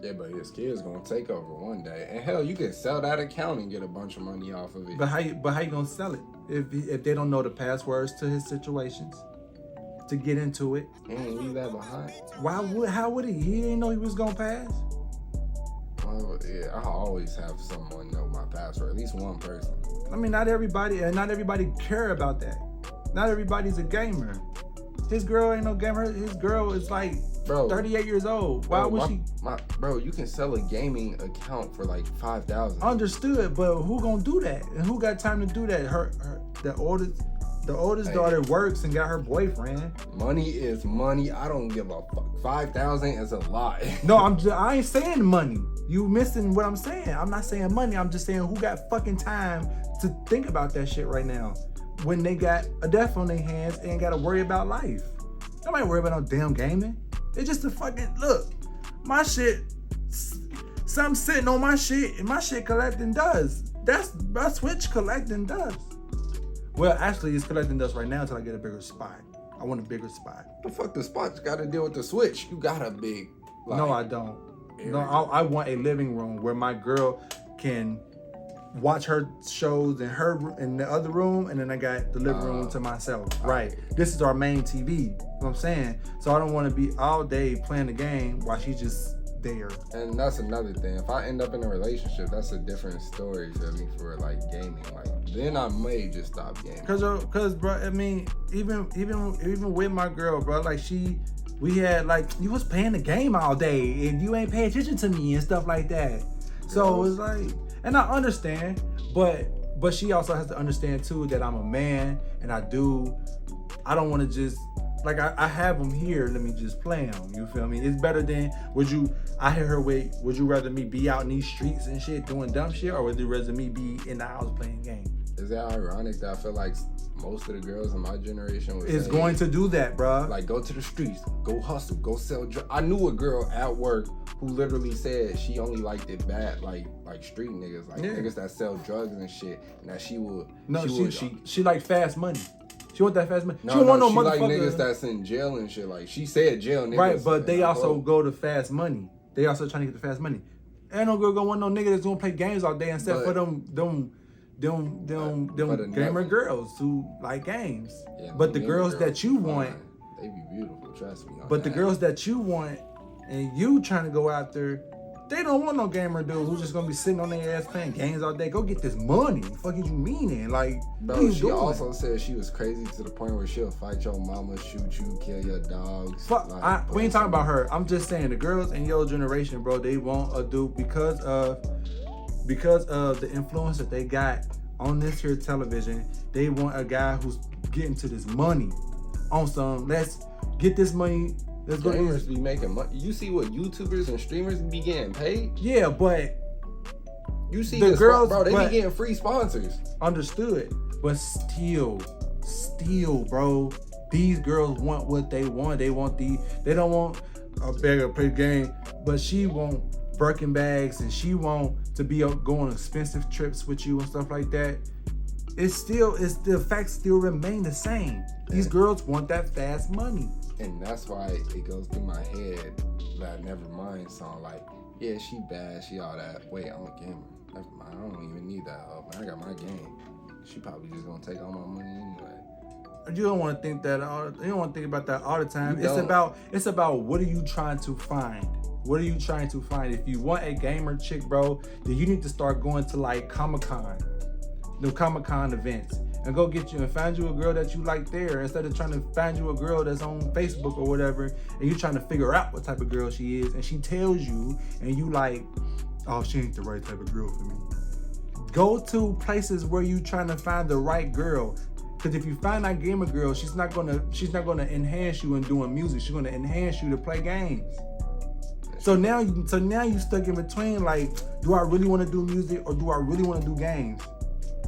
[SPEAKER 2] yeah, but his kid's gonna take over one day. And hell, you can sell that account and get a bunch of money off of it.
[SPEAKER 1] But how you gonna sell it if they don't know the passwords to his situations to get into it?
[SPEAKER 2] He ain't leave that behind.
[SPEAKER 1] How would he? He didn't know he was gonna pass.
[SPEAKER 2] Well, yeah, I always have someone know my password, at least one person.
[SPEAKER 1] I mean, not everybody care about that. Not everybody's a gamer. His girl ain't no gamer. His girl is like 38 years old. Why would she?
[SPEAKER 2] Bro, you can sell a gaming account for like $5,000.
[SPEAKER 1] Understood, but who gonna do that? And who got time to do that? The oldest daughter works and got her boyfriend.
[SPEAKER 2] Money is money. I don't give a fuck. 5,000 is a lot.
[SPEAKER 1] No, I ain't saying money. You missing what I'm saying. I'm not saying money. I'm just saying who got fucking time to think about that shit right now when they got a death on their hands and gotta worry about life. Nobody worry about no damn gaming. It's just a fucking look. My shit, something sitting on my shit, and my shit collecting dust. That's my Switch collecting dust. Well, actually, it's collecting dust right now until I get a bigger spot. I want a bigger spot.
[SPEAKER 2] The fuck the spot's got to deal with the Switch? You got a big.
[SPEAKER 1] No, I don't. No, I want a living room where my girl can watch her shows in the other room, and then I got the living room to myself. Right. This is our main TV. You know what I'm saying? So I don't want to be all day playing the game while she's just there.
[SPEAKER 2] And that's another thing. If I end up in a relationship, that's a different story for me for like gaming. Like then I may just stop gaming.
[SPEAKER 1] Cause bro, I mean, even with my girl, bro, like we had like you was playing the game all day and you ain't paying attention to me and stuff like that. So it's like, and I understand, but she also has to understand too that I'm a man and I don't want to just like I have them here. Let me just play them. You feel me? It's better than would you rather me be out in these streets and shit doing dumb shit, or would you rather me be in the house playing games?
[SPEAKER 2] Is that ironic that I feel like most of the girls in my generation
[SPEAKER 1] is going to do that, bro?
[SPEAKER 2] Like go to the streets, go hustle, go sell drugs. I knew a girl at work who literally said she only liked it bad, like street niggas, like niggas that sell drugs and shit, and that she would. No,
[SPEAKER 1] she like fast money. She want that fast money.
[SPEAKER 2] No,
[SPEAKER 1] she don't want no
[SPEAKER 2] she
[SPEAKER 1] motherfucker.
[SPEAKER 2] Like niggas that's in jail and shit. Like she said jail niggas.
[SPEAKER 1] Right, but they also go to fast money. They also trying to get the fast money. Ain't no girl gonna want no nigga that's gonna play games all day instead for them gamer girls who like games. Yeah, but the girls that you want,
[SPEAKER 2] they be beautiful, trust me.
[SPEAKER 1] But the girls that you want and you trying to go out there, they don't want no gamer dude who's just gonna be sitting on their ass playing games all day. Go get this money. Fuck you meaning? Like,
[SPEAKER 2] bro, she also said she was crazy to the point where she'll fight your mama, shoot you, kill your dogs.
[SPEAKER 1] Fuck, like, we ain't talking about her. I'm just saying the girls in your generation, bro, they want a dude because of the influence that they got on this here television. They want a guy who's getting to this money on some. Let's get this money. Let's go.
[SPEAKER 2] Gamers be making money. You see what YouTubers and streamers be getting paid?
[SPEAKER 1] Yeah, but
[SPEAKER 2] you see the girls, bro. They be getting free sponsors.
[SPEAKER 1] Understood, but still, bro. These girls want what they want. They don't want a bigger play game, but she want Birkin bags and she want to be go on expensive trips with you and stuff like that. The facts still remain the same. These girls want that fast money.
[SPEAKER 2] And that's why it goes through my head that Nevermind song, like, yeah, she bad, she all that. Wait, I'm a gamer. Never mind, I don't even need that help. I got my game. She probably just gonna take all my money anyway.
[SPEAKER 1] You don't want to think that. You don't want to think about that all the time. It's about what are you trying to find? What are you trying to find? If you want a gamer chick, bro, then you need to start going to like Comic-Con, the Comic-Con events, and go get you and find you a girl that you like there instead of trying to find you a girl that's on Facebook or whatever, and you trying to figure out what type of girl she is, and she tells you, and you like, oh, she ain't the right type of girl for me. Go to places where you trying to find the right girl. Because if you find that gamer girl, she's not gonna enhance you in doing music. She's gonna enhance you to play games. So now you stuck in between, like, do I really want to do music or do I really want to do games?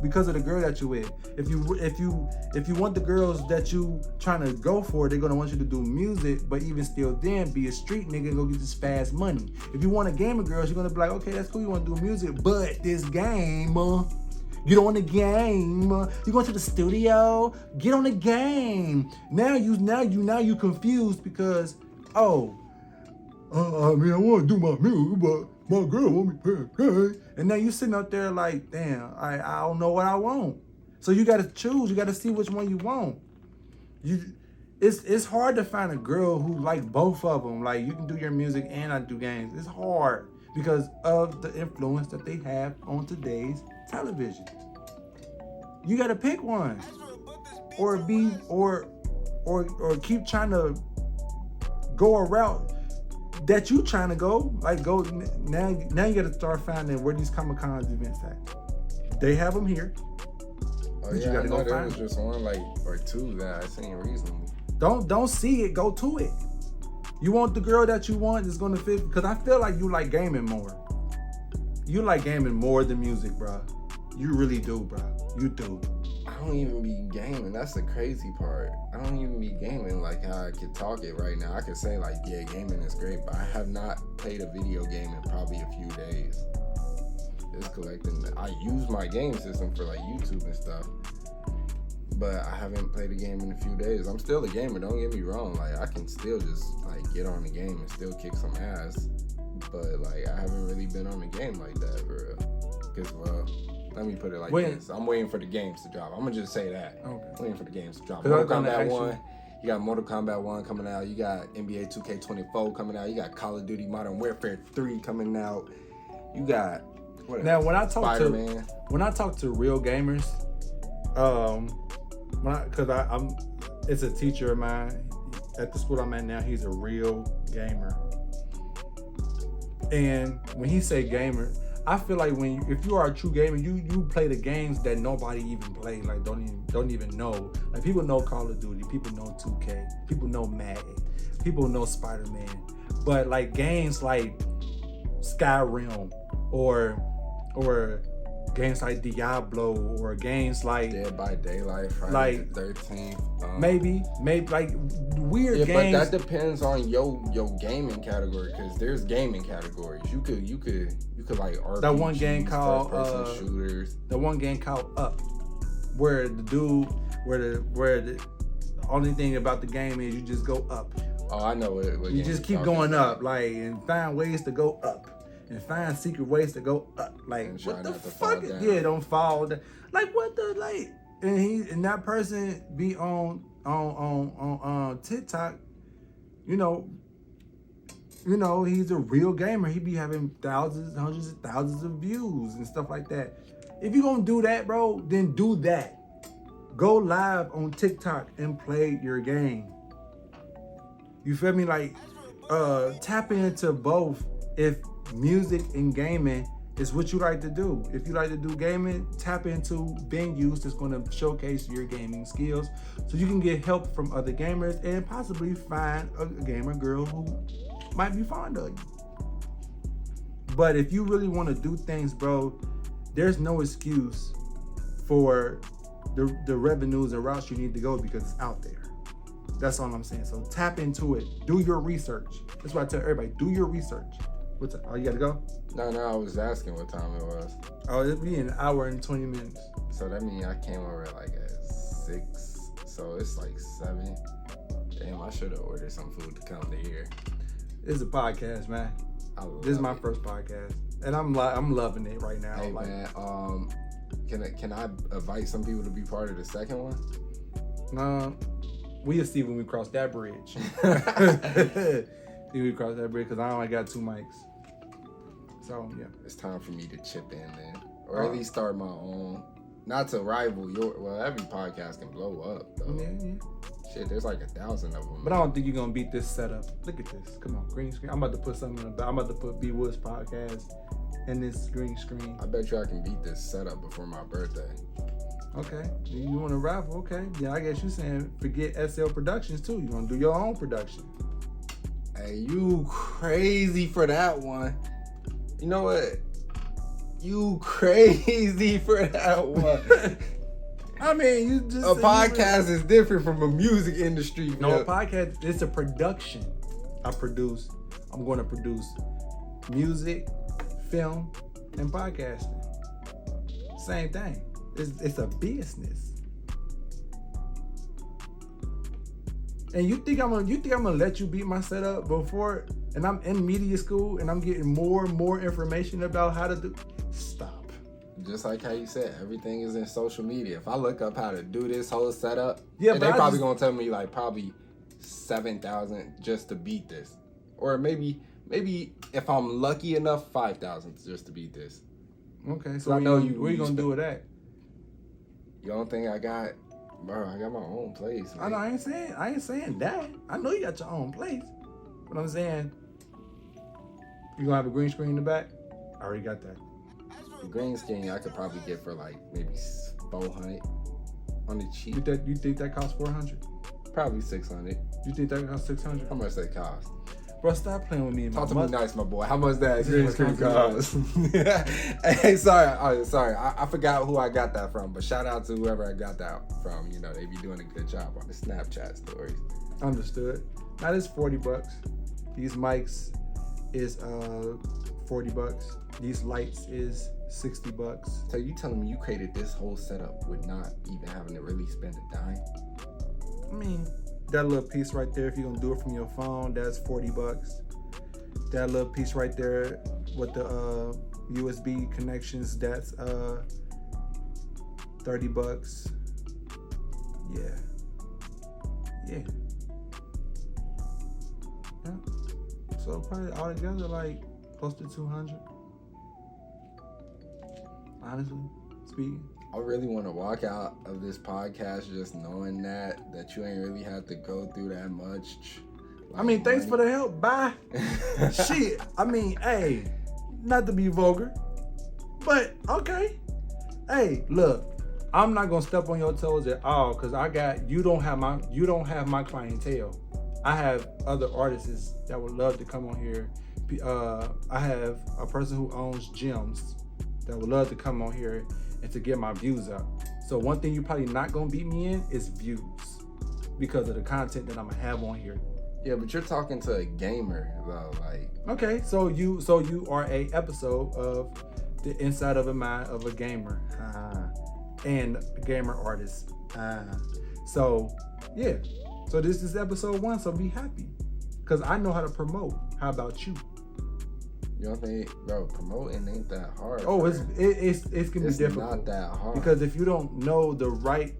[SPEAKER 1] Because of the girl that you with. If you want the girls that you trying to go for, they're gonna want you to do music, but even still then be a street nigga and go get this fast money. If you want a gamer girl, you're gonna be like, okay, that's cool, you wanna do music, but this game, you don't want the game. You going to the studio, get on the game. Now you confused because, I mean, I want to do my music, but my girl want me to. And now you sitting out there like, damn, I don't know what I want. So you got to choose. You got to see which one you want. It's hard to find a girl who like both of them. Like, you can do your music and I do games. It's hard because of the influence that they have on today's television. You got to pick one, or keep trying to go a route that you trying to go. Like, go now you got to start finding where these Comic-Con events at. They have them here.
[SPEAKER 2] Oh yeah,
[SPEAKER 1] you gotta
[SPEAKER 2] I know
[SPEAKER 1] go
[SPEAKER 2] there
[SPEAKER 1] find
[SPEAKER 2] was just one or two that I seen recently.
[SPEAKER 1] Don't see it, go to it. You want the girl that you want is gonna fit, because I feel like you like gaming more. You like gaming more than music, bro. You really do, bro. You do.
[SPEAKER 2] I don't even be gaming. That's the crazy part. I don't even be gaming like how I could talk it right now. I could say like, yeah, gaming is great, but I have not played a video game in probably a few days. It's collecting. I use my game system for like YouTube and stuff, but I haven't played a game in a few days. I'm still a gamer, don't get me wrong. Like, I can still just like get on the game and still kick some ass, but like I haven't really been on the game like that for real. Because, well, let me put it like this. I'm waiting for the games to drop. I'm gonna just say that. Okay. Waiting for the games to drop. Mortal Kombat 1. You got Mortal Kombat 1 coming out. You got NBA 2K24 coming out. You got Call of Duty Modern Warfare 3 coming out. You got
[SPEAKER 1] now when I talk
[SPEAKER 2] Spider-Man.
[SPEAKER 1] to real gamers, I'm it's a teacher of mine at the school I'm at now. He's a real gamer, and when he say gamer, I feel like if you are a true gamer, you play the games that nobody even play, like don't even know. Like people know Call of Duty, people know 2K, people know Madden, people know Spider-Man, but like games like Skyrim or games like Diablo or games like
[SPEAKER 2] Dead by Daylight, Friday the 13th.
[SPEAKER 1] Maybe like weird games.
[SPEAKER 2] But that depends on your gaming category, because there's gaming categories. You could like RPGs,
[SPEAKER 1] that one game called
[SPEAKER 2] first-person shooters.
[SPEAKER 1] The one game called Up, where the only thing about the game is you just go up.
[SPEAKER 2] Oh, I know what
[SPEAKER 1] you just keep going up, like, and find ways to go up. And find secret ways to go up. Like, what the fuck? Yeah, don't fall down. Like, what the, like, and that person be on TikTok, you know, he's a real gamer. He be having thousands, hundreds of thousands of views and stuff like that. If you gonna do that, bro, then do that. Go live on TikTok and play your game. You feel me? Like, tap into both. If music and gaming is what you like to do. If you like to do gaming, tap into venues that's going to showcase your gaming skills so you can get help from other gamers and possibly find a gamer girl who might be fond of you. But if you really want to do things, bro, there's no excuse for the revenues and routes you need to go because it's out there. That's all I'm saying. So tap into it. Do your research. That's why I tell everybody, do your research. Oh, you gotta go?
[SPEAKER 2] No, I was asking what time it was.
[SPEAKER 1] Oh, it'll be an hour and 20 minutes.
[SPEAKER 2] So that means I came over at 6, so it's 7. Damn, I should have ordered some food to come to here.
[SPEAKER 1] It's a podcast, man. This is my first podcast, and I'm loving it right now.
[SPEAKER 2] Hey, man, can I invite some people to be part of the second one?
[SPEAKER 1] We'll see when we cross that bridge. We cross that bridge because I only got 2 mics. So yeah,
[SPEAKER 2] it's time for me to chip in then, or at least start my own. Not to rival your. Well, every podcast can blow up though. Yeah. Shit, there's 1,000 of them.
[SPEAKER 1] But I don't think you're gonna beat this setup. Look at this. Come on, green screen. I'm about to put something in the. I'm about to put BWoodz podcast in this green screen.
[SPEAKER 2] I bet you I can beat this setup before my birthday.
[SPEAKER 1] Okay, you want to raffle? Okay, yeah. I guess you saying forget SL Productions too. You gonna do your own production.
[SPEAKER 2] Hey, you crazy for that one. You know what? You crazy for that one.
[SPEAKER 1] I mean, you just...
[SPEAKER 2] A podcast is different from a music industry.
[SPEAKER 1] No, a podcast, it's a production. I'm going to produce music, film, and podcasting. Same thing. It's a business. And you think I'm gonna let you beat my setup before? And I'm in media school and I'm getting more and more information about how to do. Stop.
[SPEAKER 2] Just like how you said, everything is in social media. If I look up how to do this whole setup,
[SPEAKER 1] yeah,
[SPEAKER 2] they're probably gonna tell me probably 7,000 just to beat this, or maybe if I'm lucky enough, 5,000 just to beat this.
[SPEAKER 1] Okay, so I know where you gonna do it at?
[SPEAKER 2] You don't think I got? Bro, I got my own place. Man.
[SPEAKER 1] I know. I ain't saying that. I know you got your own place. But I'm saying, you gonna have a green screen in the back? I already got that.
[SPEAKER 2] The green screen I could probably get for maybe 400 on the cheap.
[SPEAKER 1] You think that costs 400?
[SPEAKER 2] Probably 600.
[SPEAKER 1] You think that costs 600?
[SPEAKER 2] How much they cost?
[SPEAKER 1] Bro, stop playing with me.
[SPEAKER 2] Talk to me nice, my boy. How much that green screen cost? Hey, sorry. I forgot who I got that from, but shout out to whoever I got that from. You know, they be doing a good job on the Snapchat stories.
[SPEAKER 1] Understood. Now this $40. These mics is $40. These lights is $60.
[SPEAKER 2] So you telling me you created this whole setup with not even having to really spend a dime?
[SPEAKER 1] I mean, that little piece right there, if you're gonna do it from your phone, that's $40. That little piece right there with the USB connections, that's $30. Yeah. Yeah. So probably altogether like close to 200. Honestly speaking.
[SPEAKER 2] I really want to walk out of this podcast just knowing that you ain't really had to go through that much.
[SPEAKER 1] I mean, thanks for the help. Bye. Shit. I mean, hey, not to be vulgar, but okay. Hey, look, I'm not gonna step on your toes at all because you don't have my clientele. I have other artists that would love to come on here. I have a person who owns gyms that would love to come on here and to get my views up. So one thing you probably not gonna beat me in is views because of the content that I'm gonna have on here.
[SPEAKER 2] Yeah, but you're talking to a gamer though, like. Okay,
[SPEAKER 1] so you are a episode of the inside of a mind of a gamer and a gamer artist. So yeah, so this is episode 1. So be happy because I know how to promote. How about you?
[SPEAKER 2] You don't think, bro, promoting ain't that hard.
[SPEAKER 1] Oh, it's gonna be difficult.
[SPEAKER 2] It's not that hard.
[SPEAKER 1] Because if you don't know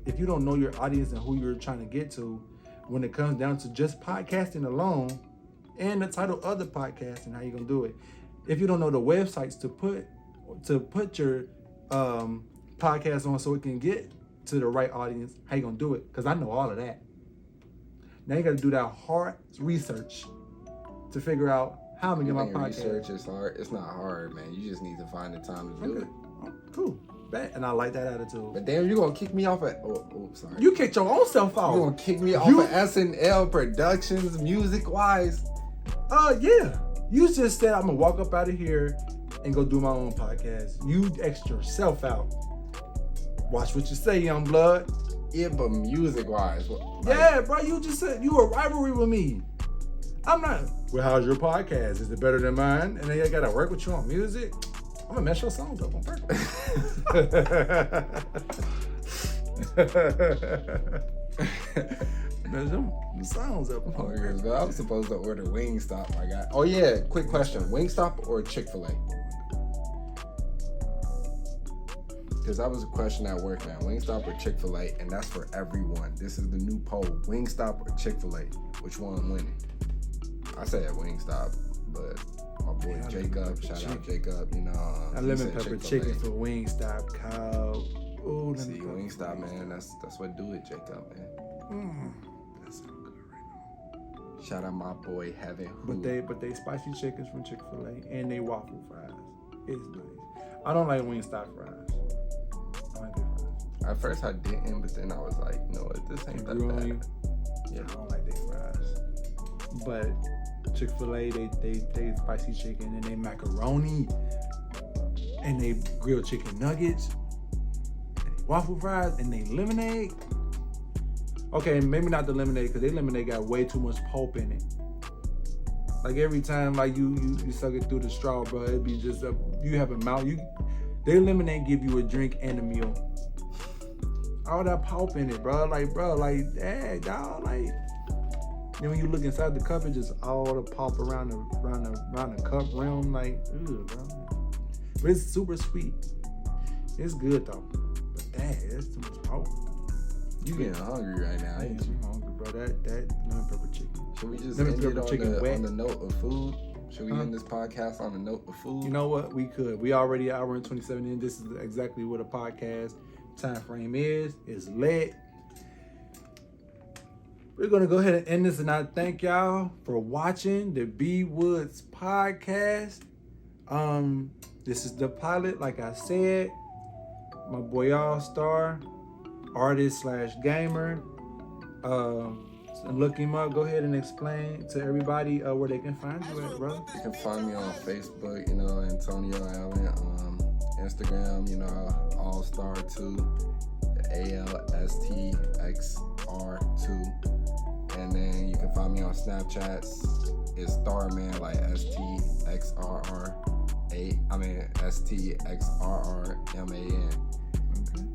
[SPEAKER 1] if you don't know your audience and who you're trying to get to, when it comes down to just podcasting alone and the title of the podcast and how you gonna do it. If you don't know the websites to put your podcast on so it can get to the right audience, how you gonna do it? Because I know all of that. Now you gotta do that hard research to figure out how I'm gonna get my podcast.
[SPEAKER 2] Research is hard. It's not hard, man. You just need to find the time to do it.
[SPEAKER 1] Oh, cool. And I like that attitude.
[SPEAKER 2] But damn, you gonna kick me off at sorry.
[SPEAKER 1] You kicked your own self out.
[SPEAKER 2] You gonna kick me off of SNL Productions music wise?
[SPEAKER 1] Yeah. You just said I'm gonna walk up out of here and go do my own podcast. You X'd yourself out. Watch what you say, young blood.
[SPEAKER 2] Yeah, but music wise.
[SPEAKER 1] Yeah, bro, you just said you a rivalry with me. I'm not. Well, how's your podcast? Is it better than mine? And then I gotta work with you on music. I'm gonna mess your songs up on purpose. Mess them songs up on purpose.
[SPEAKER 2] I was supposed to order Wingstop. I got. Oh yeah, quick question: Wingstop or Chick-fil-A? Because that was a question at work, man. Wingstop or Chick-fil-A, and that's for everyone. This is the new poll: Wingstop or Chick-fil-A? Which one winning? I said Wingstop, but my boy Jacob, shout out Jacob, you know.
[SPEAKER 1] I lemon pepper chicken for Wingstop, cow.
[SPEAKER 2] Ooh, see, Wingstop, man, that's what do it, Jacob, man.
[SPEAKER 1] That sounds good right now.
[SPEAKER 2] Shout out my boy Heaven.
[SPEAKER 1] But they spicy chickens from Chick-fil-A and they waffle fries. It's nice. I don't like Wingstop fries. I like their fries.
[SPEAKER 2] At first I didn't, but then I was like, you know what, this ain't that bad.
[SPEAKER 1] Yeah, I don't like their fries. But Chick-fil-A, they spicy chicken and they macaroni and they grilled chicken nuggets and they waffle fries and they lemonade. Okay, maybe not the lemonade because their lemonade got way too much pulp in it. Like every time like you suck it through the straw, bro, it'd be just you have a mouth. Their lemonade give you a drink and a meal. All that pulp in it, bro. Like dang, dog, like. Then when you look inside the cup, it's just all the pulp around the cup rim, like, ugh, bro. But it's super sweet. It's good though. But that's too much pulp.
[SPEAKER 2] You getting hungry right now, ain't you?
[SPEAKER 1] I'm hungry, bro. That lemon pepper chicken.
[SPEAKER 2] Should we just end it on the note of food? Should we end this podcast on the note of food?
[SPEAKER 1] You know what? We could. We already an hour and 27 in. This is exactly what a podcast time frame is. It's lit. We're going to go ahead and end this, and I thank y'all for watching the BWoodz podcast. This is the pilot, like I said. My boy Alstxrr, artist/gamer. Look him up. Go ahead and explain to everybody where they can find you at, bro.
[SPEAKER 2] You can find me on Facebook, you know, Antonio Allen. Instagram, you know, Alstxrr2, ALSTXR2. And then you can find me on Snapchats. It's Starman, like STXRRMAN. Okay.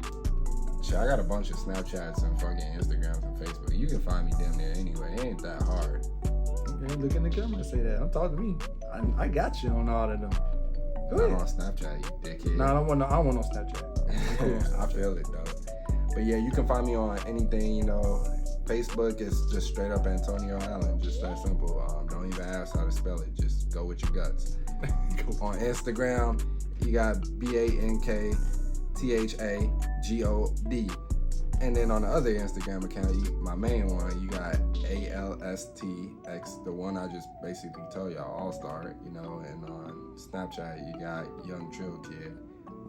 [SPEAKER 2] Shit, I got a bunch of Snapchats and fucking Instagrams and Facebook. You can find me damn near anyway. It ain't that hard.
[SPEAKER 1] Okay, look in the camera and say that. Don't talk to me. I got you on all of them. Go ahead.
[SPEAKER 2] Not on Snapchat, you dickhead.
[SPEAKER 1] Nah, I don't want no Snapchat.
[SPEAKER 2] I feel it though. But yeah, you can find me on anything, you know, Facebook is just straight up Antonio Allen, just that simple. Don't even ask how to spell it. Just go with your guts. On Instagram, you got BANKTHAGOD. And then on the other Instagram account, my main one, you got ALSTX, the one I just basically told y'all, Alstxrr, you know. And on Snapchat, you got Young Trill Kid,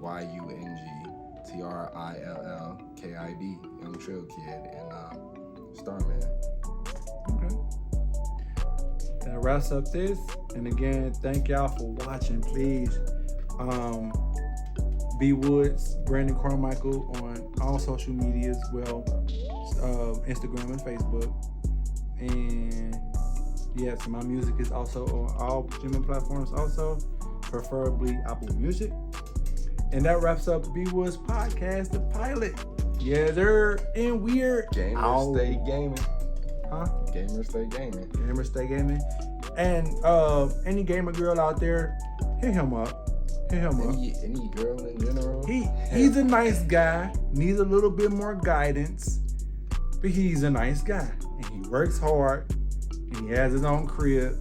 [SPEAKER 2] YUNGTRILLKID, Young Trill Kid, and Starman.
[SPEAKER 1] Okay. That wraps up this. And again, thank y'all for watching. Please, BWoodz, Brandon Carmichael on all social media as well, Instagram and Facebook. And yeah, so my music is also on all streaming platforms, also preferably Apple Music. And that wraps up BWoodz podcast, the pilot. Yeah, they're in weird.
[SPEAKER 2] Gamers stay gaming.
[SPEAKER 1] Huh?
[SPEAKER 2] Gamers stay gaming.
[SPEAKER 1] Gamers stay gaming. And any gamer girl out there, hit him up. Hit him up.
[SPEAKER 2] Any girl in general.
[SPEAKER 1] He's a nice guy. Needs a little bit more guidance, but he's a nice guy. And he works hard. And he has his own crib.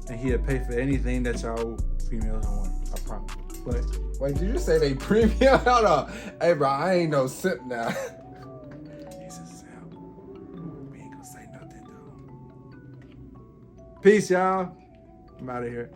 [SPEAKER 1] And he'll pay for anything that y'all females want. I promise. But
[SPEAKER 2] wait, did you say they premium? Hold on. Hey, bro, I ain't no simp now.
[SPEAKER 1] he's a simp. We ain't gonna say nothing though. Peace, y'all. I'm out of here.